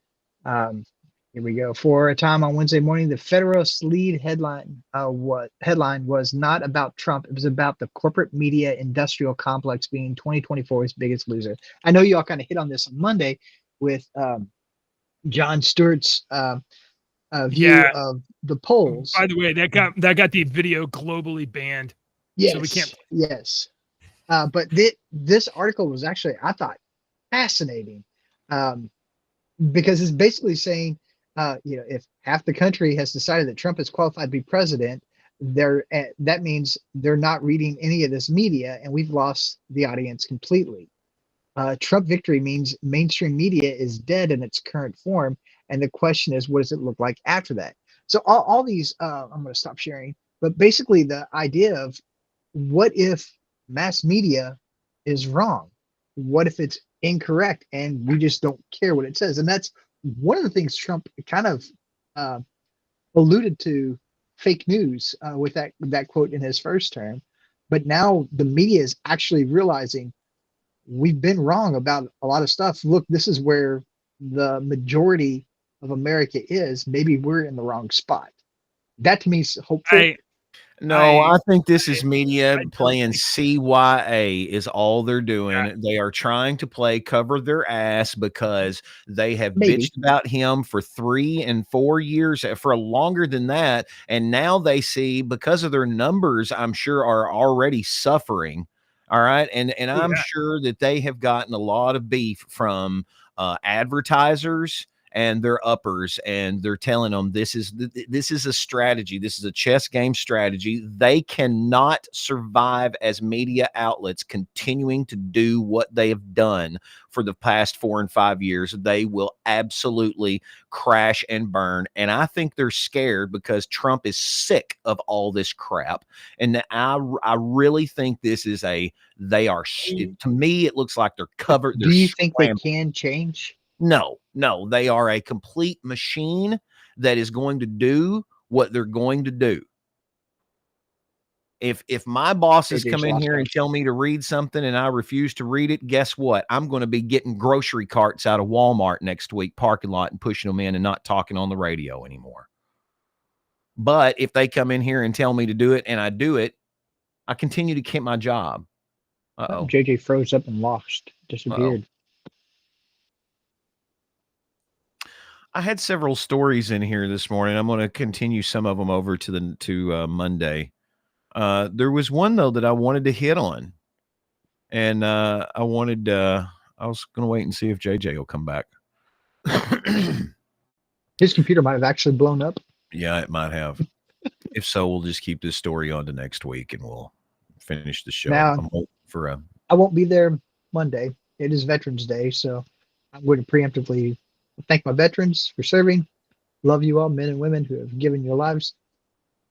Here we go. For a time on Wednesday morning, the Federalist lead headline was not about Trump. It was about the corporate media industrial complex being 2024's biggest loser. I know you all kind of hit on this on Monday with Jon Stewart's view of the polls. By the way, that got the video globally banned. Yes. So we can't. Yes. But this article was actually, I thought, fascinating. Because it's basically saying, if half the country has decided that Trump is qualified to be president, that means they're not reading any of this media, and we've lost the audience completely. Trump victory means mainstream media is dead in its current form, and the question is, what does it look like after that? So all these, I'm going to stop sharing, but basically the idea of what if mass media is wrong? What if it's incorrect and we just don't care what it says? And that's one of the things Trump kind of alluded to fake news with that quote in his first term. But now the media is actually realizing we've been wrong about a lot of stuff. Look, this is where the majority of America is. Maybe we're in the wrong spot. That to me is hopeful. I think this is media playing CYA is all they're doing. Yeah. They are trying to play cover their ass because they have bitched about him for 3 and 4 years, for longer than that. And now they see, because of their numbers, I'm sure are already suffering. All right. And I'm sure that they have gotten a lot of beef from advertisers and their uppers, and they're telling them this is a strategy. This is a chess game strategy. They cannot survive as media outlets continuing to do what they have done for the past 4 and 5 years. They will absolutely crash and burn. And I think they're scared because Trump is sick of all this crap. And I really think this is to me, it looks like they're covered. Do you think they can change? No, they are a complete machine that is going to do what they're going to do. If my bosses come in here and tell me to read something and I refuse to read it, guess what? I'm going to be getting grocery carts out of Walmart next week parking lot and pushing them in and not talking on the radio anymore. But if they come in here and tell me to do it and I do it, I continue to keep my job. JJ froze up and disappeared. I had several stories in here this morning. I'm going to continue some of them over to Monday. There was one though that I wanted to hit on, and I was going to wait and see if JJ will come back. His computer might have actually blown up. Yeah, it might have. If so, we'll just keep this story on to next week, and we'll finish the show. Now, I won't be there Monday. It is Veterans Day, so I'm going to preemptively thank my veterans for serving. Love you all, men and women who have given your lives.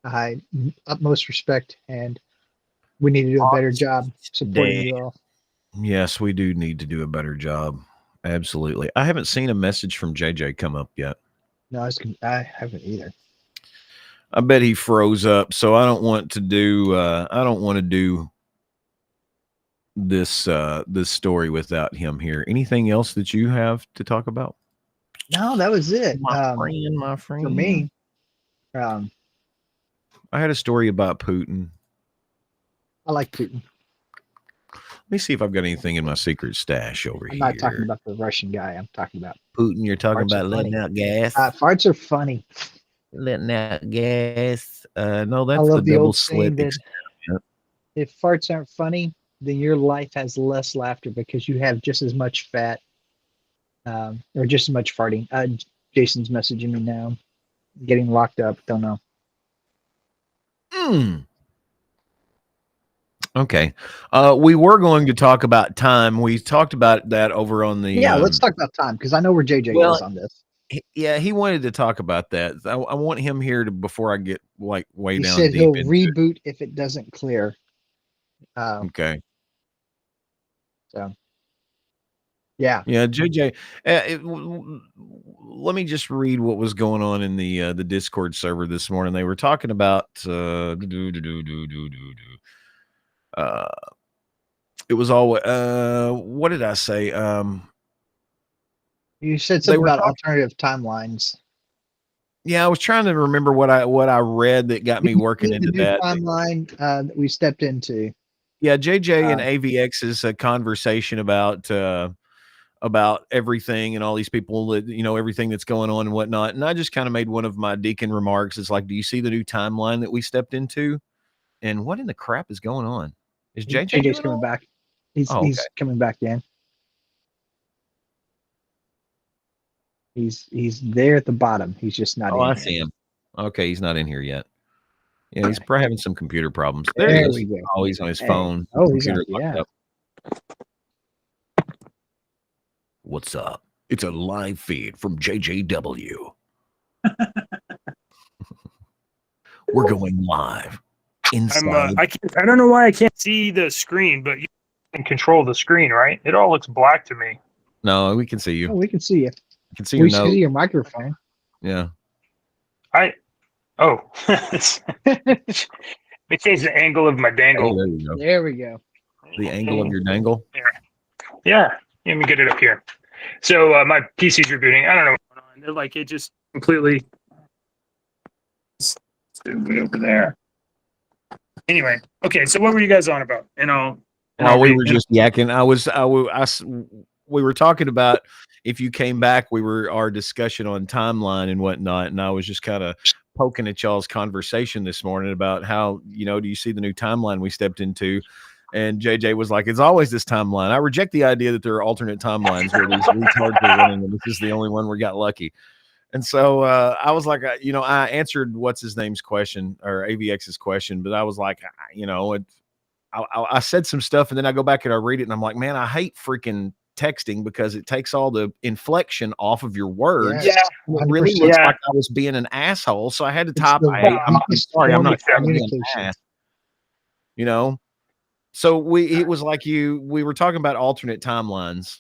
I utmost respect, and we need to do a better job supporting you all. Yes, we do need to do a better job. Absolutely. I haven't seen a message from JJ come up yet. No, I haven't either. I bet he froze up, so I don't want to do this story without him here. Anything else that you have to talk about? No, that was it. My friend. For me. I had a story about Putin. I like Putin. Let me see if I've got anything in my secret stash over here. I'm not talking about the Russian guy. I'm talking about Putin. You're talking about letting out gas. Farts are funny. Letting out gas. No, that's I love the the double old slit saying that if farts aren't funny, then your life has less laughter because you have just as much fat, or just as much farting. Jason's messaging me now, getting locked up. Don't know. Okay. We were going to talk about time. We talked about that over on the. Yeah, let's talk about time because I know where JJ is on this. He wanted to talk about that. I want him here before I get like way He down said deep he'll into reboot if it doesn't clear. Okay. So, yeah. Yeah, JJ. Let me just read what was going on in the Discord server this morning. They were talking about it was all what did I say? You said something about alternative timelines. Yeah, I was trying to remember what I read that got me working into the new that timeline that we stepped into. Yeah, JJ and AVX's conversation about everything and all these people that everything that's going on and whatnot. And I just kind of made one of my deacon remarks. It's like, do you see the new timeline that we stepped into? And what in the crap is going on? Is JJ's coming back? He's coming back in. He's there at the bottom. He's just not in. I see him. Okay, he's not in here yet. Yeah, he's probably having some computer problems. There he we is. go. Oh, he's on his phone. Oh, he's on, yeah. What's up? It's a live feed from JJW. We're going live. Inside. I don't know why I can't see the screen, but you can control the screen, right? It all looks black to me. No, we can see you. Oh, we can see you. We can see your note. See your microphone. Yeah. It says the angle of my dangle. Oh, there you go. There we go. The angle of your dangle. Yeah. Let me get it up here. So my PC's rebooting. I don't know what's going on. They're like it just completely way over there. Anyway, okay. So what were you guys on about? We were just yakking. We were talking about if you came back, our discussion on timeline and whatnot, and I was just kind of poking at y'all's conversation this morning about how do you see the new timeline we stepped into? And JJ was like, it's always this timeline. I reject the idea that there are alternate timelines where these retards are running, and this is the only one we got lucky. And so I was like, I answered what's his name's question or AVX's question, but I was like, I said some stuff, and then I go back and I read it, and I'm like, man, I hate freaking texting because it takes all the inflection off of your words. Yeah, it really looks like I was being an asshole. So I had to type. I'm sorry, I'm not trying to be an ass. So it was like we were talking about alternate timelines,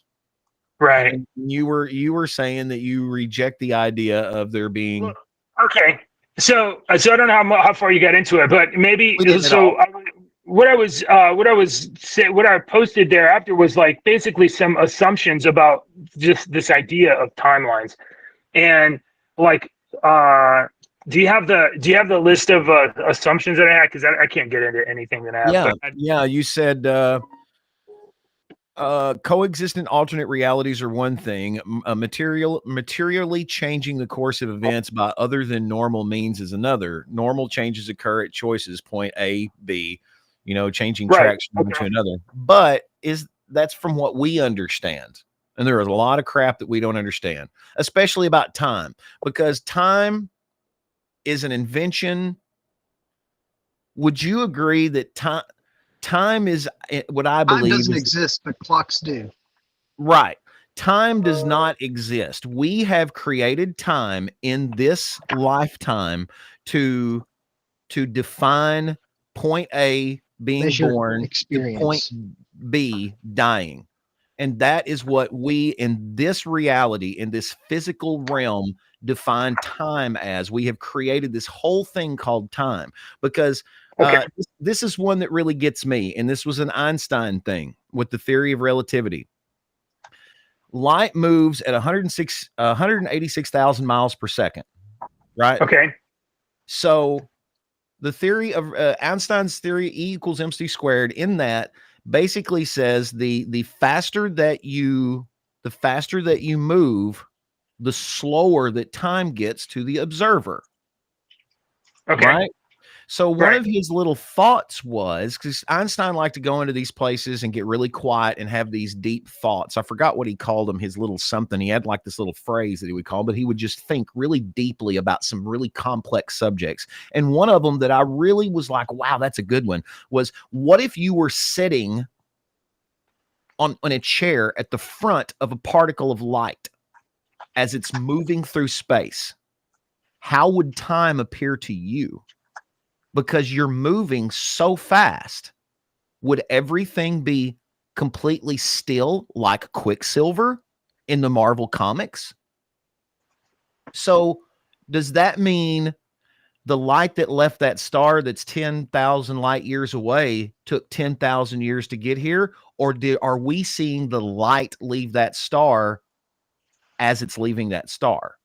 right? And you were saying that you reject the idea of there being. Okay, so I don't know how far you got into it, but maybe so. What I posted there after was like basically some assumptions about just this idea of timelines, and like, do you have the list of assumptions that I had? Because I can't get into anything that I have. Yeah. You said coexistent alternate realities are one thing. Materially changing the course of events by other than normal means is another. Normal changes occur at choices, point A, B. Changing tracks from one to another. But that's from what we understand. And there is a lot of crap that we don't understand, especially about time, because time is an invention. Would you agree that time is what I believe time doesn't exist, but clocks do. Right. Time does not exist. We have created time in this lifetime to define point A being born to point B dying. And that is what we in this reality, in this physical realm, define time as. We have created this whole thing called time because this is one that really gets me. And this was an Einstein thing with the theory of relativity. Light moves at 186,000 miles per second, right? Okay. So the theory of Einstein's theory, E equals mc squared, in that basically says the faster that you move, the slower that time gets to the observer. Okay. Right? So one of his little thoughts was, because Einstein liked to go into these places and get really quiet and have these deep thoughts. I forgot what he called them, his little something. He had like this little phrase that he would call, but he would just think really deeply about some really complex subjects. And one of them that I really was like, wow, that's a good one, was what if you were sitting on a chair at the front of a particle of light as it's moving through space? How would time appear to you? Because you're moving so fast. Would everything be completely still like Quicksilver in the Marvel comics? So does that mean the light that left that star that's 10,000 light years away took 10,000 years to get here? Or are we seeing the light leave that star as it's leaving that star?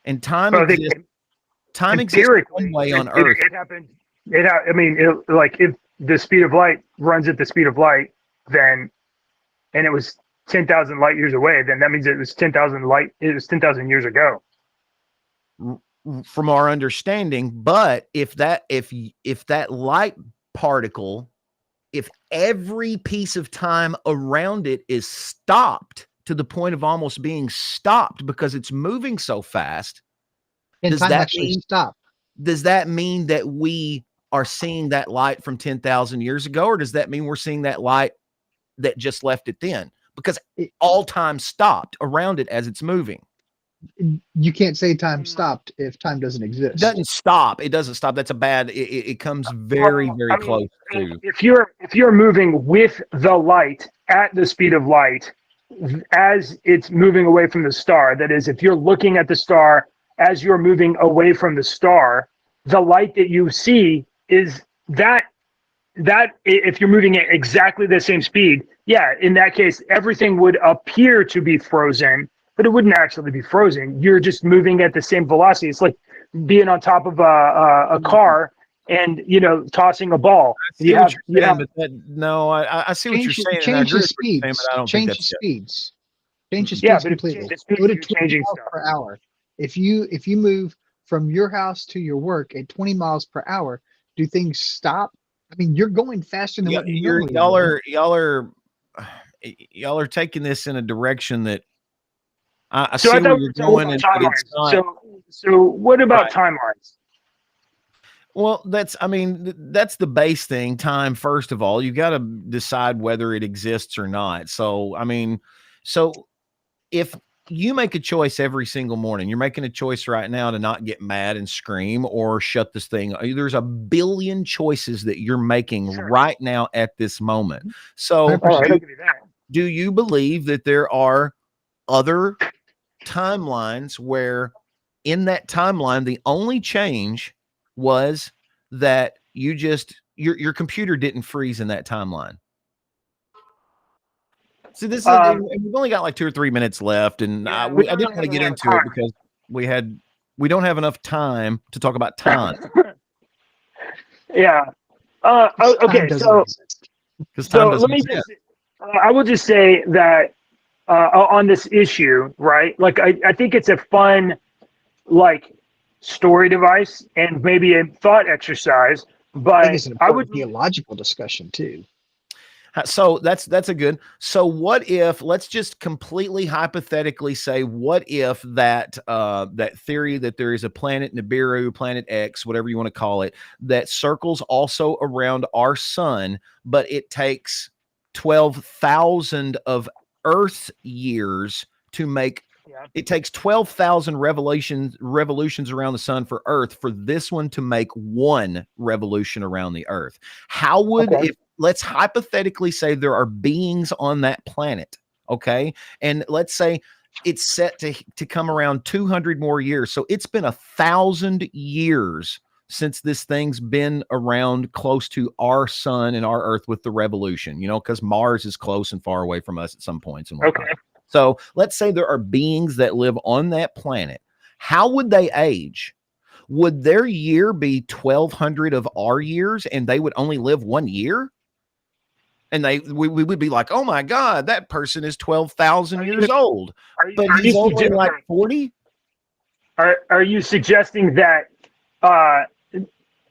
And time exists. Time exists one way on Earth. It happened. I mean, like if the speed of light runs at the speed of light, then, and it was 10,000 light years away, then that means it was 10,000 years ago. From our understanding, but if that light particle, if every piece of time around it is stopped to the point of almost being stopped because it's moving so fast, does time actually stop? Does that mean that we are seeing that light from 10,000 years ago, or does that mean we're seeing that light that just left it then? Because all time stopped around it as it's moving. You can't say time stopped if time doesn't exist. It doesn't stop. It doesn't stop. That's a bad. It comes very, very close to. If you're moving with the light at the speed of light as it's moving away from the star, that is, if you're looking at the star as you're moving away from the star, the light that you see is that if you're moving at exactly the same speed, yeah, in that case, everything would appear to be frozen, but it wouldn't actually be frozen. You're just moving at the same velocity. It's like being on top of a car and, tossing a ball. I see what you're saying. Change the speeds. Change the speeds. Change the speeds completely. Go to 20 miles per hour. If you move from your house to your work at 20 miles per hour, do things stop? I mean, you're going faster than what you normally y'all are taking this in a direction that I see where you're going. So what about timelines? Well, that's the base thing. Time, first of all, you got to decide whether it exists or not. So, if you make a choice every single morning, you're making a choice right now to not get mad and scream or shut this thing. There's a billion choices that you're making right now at this moment. So do you believe that there are other timelines where in that timeline, the only change was that your computer didn't freeze in that timeline? So this is, we've only got like 2 or 3 minutes left, and I didn't want to get into it because we don't have enough time to talk about time. Yeah. Okay. So let me just. I will just say that on this issue, right? Like I think it's a fun, like, story device and maybe a thought exercise, but I would be a logical discussion too. So that's a good. So what if, let's just completely hypothetically say, what if that theory that there is a planet Nibiru, planet X, whatever you want to call it, that circles also around our sun, but it takes 12,000 of Earth years to make. It takes 12,000 revolutions around the sun for Earth for this one to make one revolution around the Earth. How would if let's hypothetically say there are beings on that planet, okay? And let's say it's set to come around 200 more years. So it's been 1,000 years since this thing's been around close to our sun and our Earth with the revolution, because Mars is close and far away from us at some points. And whatnot. So let's say there are beings that live on that planet. How would they age? Would their year be 1,200 of our years and they would only live 1 year? And we would be like, oh my God, that person is 12,000 years old, but he's only like 40. Are you suggesting that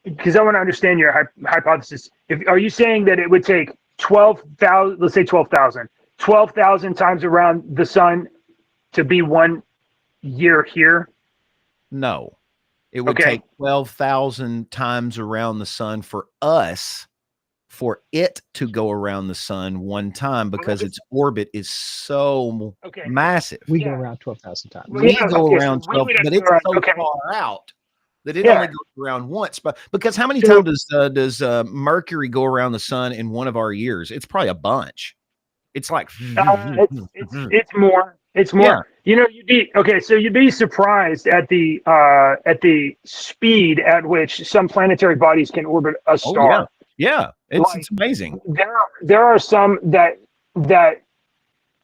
because I want to understand your hypothesis. Are you saying that it would take 12,000, let's say 12,000 times around the sun to be 1 year here? No, it would Okay. take 12,000 times around the sun for us, for it to go around the sun one time, because its orbit is so massive. We go around 12,000 times. Well, We yeah, go okay, around so we 12, would have but to it's go around- so okay. far out that it Yeah. only goes around once. But because how many So- times does Mercury go around the sun in one of our years? It's probably a bunch. It's like It's more. It's more. Yeah. You know, you'd be surprised at the speed at which some planetary bodies can orbit a Oh, star. yeah. It's amazing. There are some that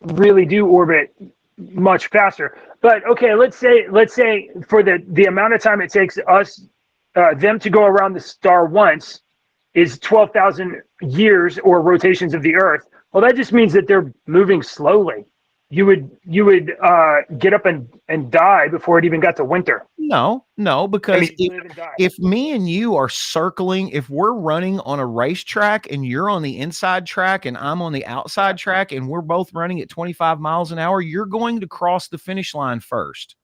really do orbit much faster. But okay, let's say for the amount of time it takes us them to go around the star once is 12,000 years or rotations of the Earth. Well, that just means that they're moving slowly. You would get up and die before it even got to winter. No, because live and die. if me and you are circling, if we're running on a racetrack and you're on the inside track and I'm on the outside track and we're both running at 25 miles an hour, you're going to cross the finish line first.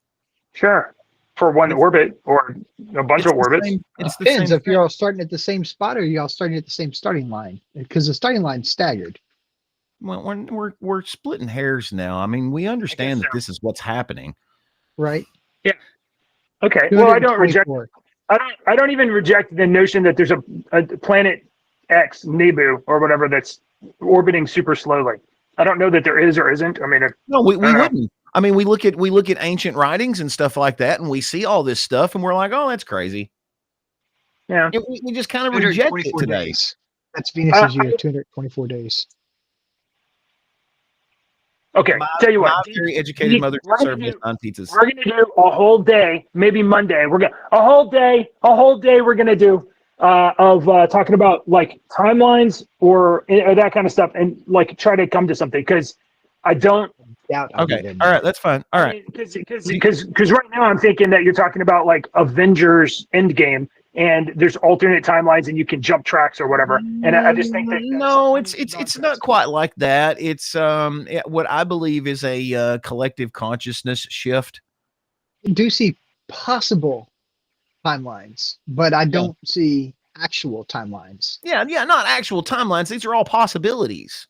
Sure. For one orbit or a bunch of orbits. It's the Depends same if you're all starting at the same spot or you're all starting at the same starting line, because the starting line's staggered. Well, we're splitting hairs now. I mean, we understand that this is what's happening. Right. Yeah. Okay. Well, I don't reject. 224. I don't even reject the notion that there's a planet X, Nebu, or whatever, that's orbiting super slowly. I don't know that there is or isn't. I mean, No, we wouldn't. I mean, we look at ancient writings and stuff like that, and we see all this stuff, and we're like, oh, that's crazy. Yeah. We just kind of reject it 224 today. days. That's Venus's year, 224 days. Okay, tell you what. My very educated mother we're served gonna us on pizzas. We're gonna do a whole day, maybe Monday. A whole day. We're gonna do of talking about like timelines or that kind of stuff, and like try to come to something, because I don't. Doubt I'll Okay, get in. all right, that's fine. All right, Because right now I'm thinking that you're talking about like Avengers Endgame, and there's alternate timelines, and you can jump tracks or whatever. And I just think that no, it's not quite like that. It's what I believe is a collective consciousness shift. I do see possible timelines, but I don't see actual timelines. Yeah, not actual timelines. These are all possibilities.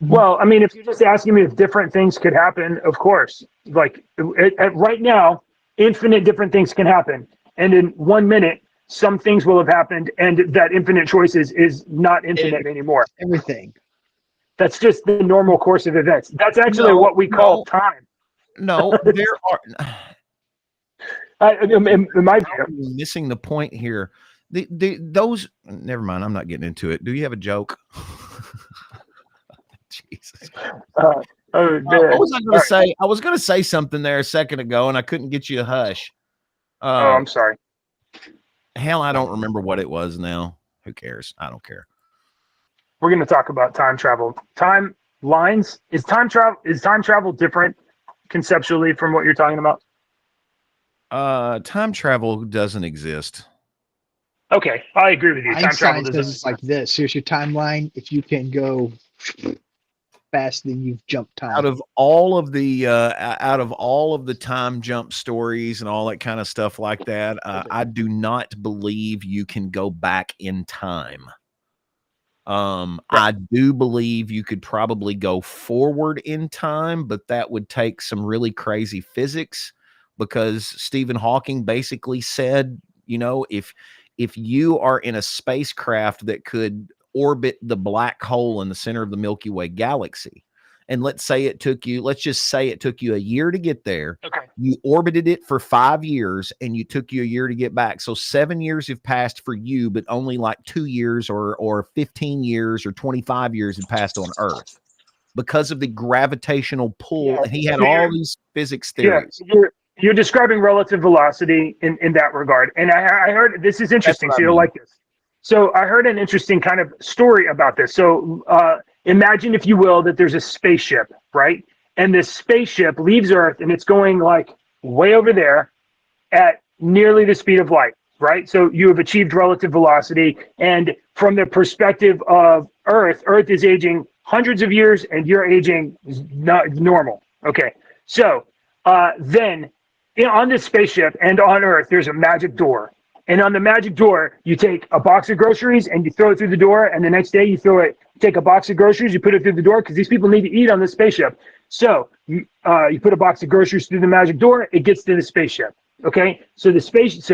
Well, I mean, if you're just asking me if different things could happen, of course. Like right now, infinite different things can happen, and in 1 minute, some things will have happened, and that infinite choices is not infinite anymore. Everything. That's just the normal course of events. That's actually what we call time. No, there are. In my view, I'm missing the point here. Those. Never mind. I'm not getting into it. Do you have a joke? Jesus. what was I going to say? I was going to say something there a second ago, and I couldn't get you to hush. I'm sorry. Hell, I don't remember what it was now. Who cares? I don't care. We're going to talk about time travel. Timelines. Is time travel different conceptually from what you're talking about? Time travel doesn't exist. Okay, I agree with you. Time travel Einstein doesn't says it's like this. Here's your timeline. If you can go fast, then you've jumped time. Out of all of the time jump stories and all that kind of stuff like that, I do not believe you can go back in time. I do believe you could probably go forward in time, but that would take some really crazy physics, because Stephen Hawking basically said, if you are in a spacecraft that could orbit the black hole in the center of the Milky Way galaxy, and let's just say it took you a year to get there. Okay. You orbited it for 5 years, and you took you a year to get back. So 7 years have passed for you, but only like 2 years or 15 years or 25 years had passed on Earth because of the gravitational pull. Yeah. And he had all these physics theories. Yeah, you're describing relative velocity in that regard. And I heard, this is interesting, so you'll like this. So I heard an interesting kind of story about this. So imagine, if you will, that there's a spaceship, right? And this spaceship leaves Earth, and it's going like way over there at nearly the speed of light. right? So you have achieved relative velocity. And from the perspective of Earth, Earth is aging hundreds of years and you're aging not normal. Okay. So then on this spaceship and on Earth, there's a magic door. And on the magic door, you take a box of groceries and you throw it through the door. And the next day you take a box of groceries, you put it through the door because these people need to eat on the spaceship. So you put a box of groceries through the magic door, it gets to the spaceship. Okay. So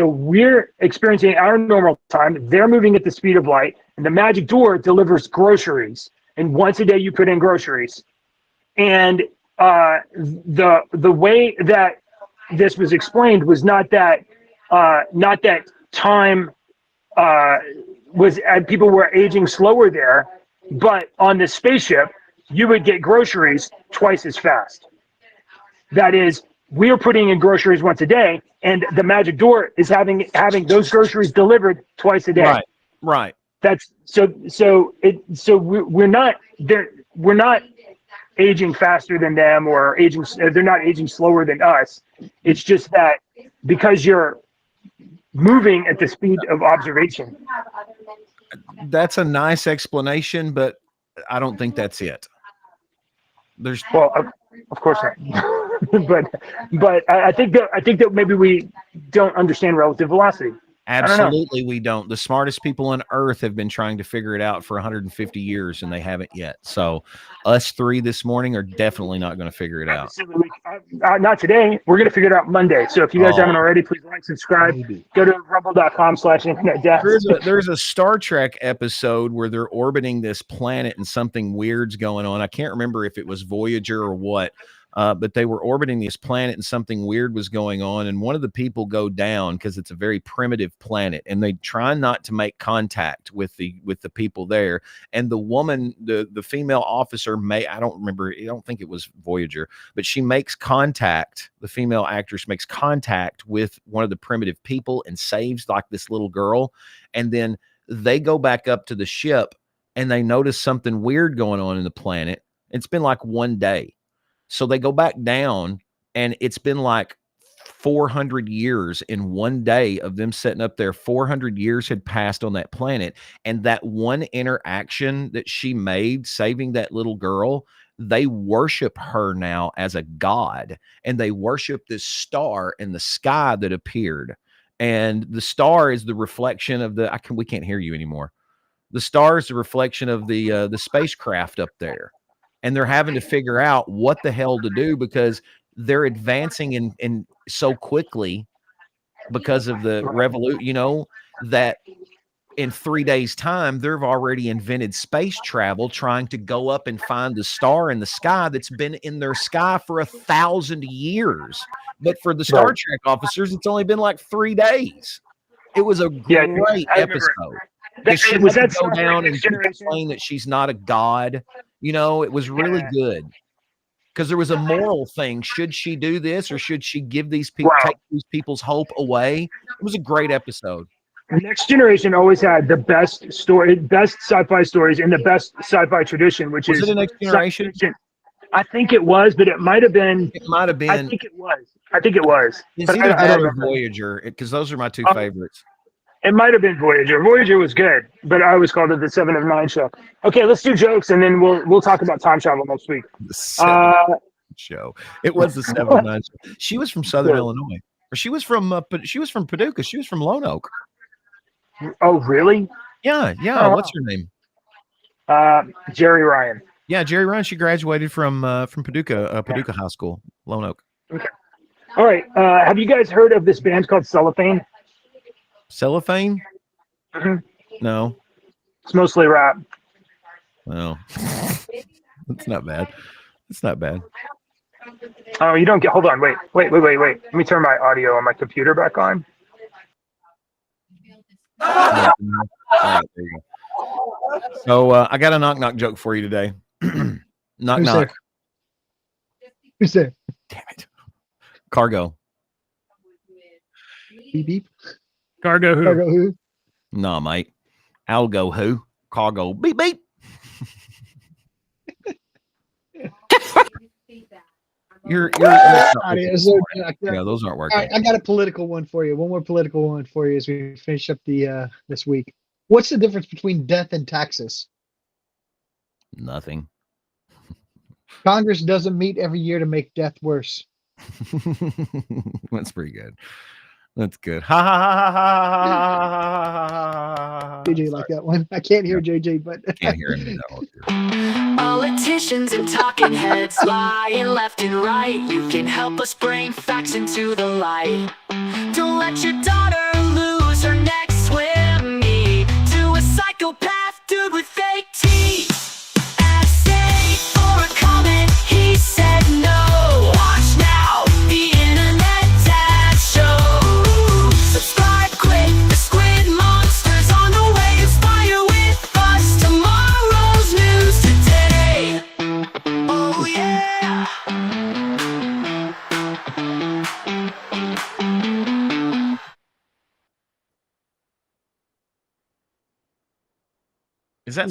we're experiencing our normal time. They're moving at the speed of light, and the magic door delivers groceries. And once a day you put in groceries. And the way that this was explained was not that time was people were aging slower there, but on the spaceship you would get groceries twice as fast. That is, we are putting in groceries once a day, and the magic door is having those groceries delivered twice a day. Right. That's so we're not there. We're not aging faster than them, or they're not aging slower than us. It's just that because you're moving at the speed of observation. That's a nice explanation, but I don't think that's it. Of course not. but I think that maybe we don't understand relative velocity. Absolutely, we don't. The smartest people on Earth have been trying to figure it out for 150 years, and they haven't yet. So us three this morning are definitely not going to figure it out. Not today. We're going to figure it out Monday. So if you guys haven't already, please like, subscribe. Maybe. Go to rumble.com/internet death. There's a Star Trek episode where they're orbiting this planet and something weird's going on. I can't remember if it was Voyager or what. But they were orbiting this planet and something weird was going on. And one of the people go down because it's a very primitive planet, and they try not to make contact with the people there. And the woman, the female officer I don't think it was Voyager, but she makes contact. The female actress makes contact with one of the primitive people and saves like this little girl. And then they go back up to the ship and they notice something weird going on in the planet. It's been like one day. So they go back down, and it's been like 400 years in one day of them setting up there. 400 years had passed on that planet. And that one interaction that she made, saving that little girl, they worship her now as a god. And they worship this star in the sky that appeared. And the star is the reflection of we can't hear you anymore. The star is the reflection of the spacecraft up there. And they're having to figure out what the hell to do because they're advancing in so quickly because of the revolution, that in 3 days' time, they've already invented space travel, trying to go up and find the star in the sky that's been in their sky for 1,000 years. But for the Star Trek officers, it's only been like 3 days. It was a great episode. She was to go down and explain that she's not a god. It was really good because there was a moral thing. Should she do this, or should she give these people, take these people's hope away? It was a great episode. Next Generation always had the best sci-fi stories and the best sci-fi tradition, which was it the Next Generation? I think it was, but it might have been. It might have been. I think it was. It's either that or Voyager, because those are my two favorites. It might have been Voyager. Voyager was good, but I always called it the 7 of 9 show. Okay, let's do jokes, and then we'll talk about time travel next week. The 7 of 9 show. It was the 7 of 9 show. She was from Southern Illinois, or she was from Paducah. She was from Lone Oak. Oh, really? Yeah. Oh, what's her name? Jerry Ryan. Yeah, Jerry Ryan. She graduated from Paducah High School, Lone Oak. Okay. All right. Have you guys heard of this band called Cellophane? Cellophane? Mm-hmm. No. It's mostly rap. Well, that's not bad. It's not bad. Oh, you don't get. Hold on. Wait. Let me turn my audio on my computer back on. All right, there you go. So I got a knock joke for you today. knock. Who's there? Damn it. Cargo. Beep beep. Cargo who? Cargo who? Nah, mate. Algo who? Cargo beep beep. You're Adios. yeah, those aren't All working. right, I got a political one for you. One more political one for you as we finish up the this week. What's the difference between death and taxes? Nothing. Congress doesn't meet every year to make death worse. That's pretty good. That's good. Ha ha ha ha ha. JJ like that one. I can't hear JJ, but Can't hear him. No. Politicians and talking heads lying left and right. You can help us bring facts into the light. Don't let your daughter lose her next swim meet to a psychopath dude with fake teeth. Ask State for a comment, he said no. Watch now, the internet dad show. Subscribe quick, the squid monster's on the way. Inspire with us, tomorrow's news today. Oh yeah. Is that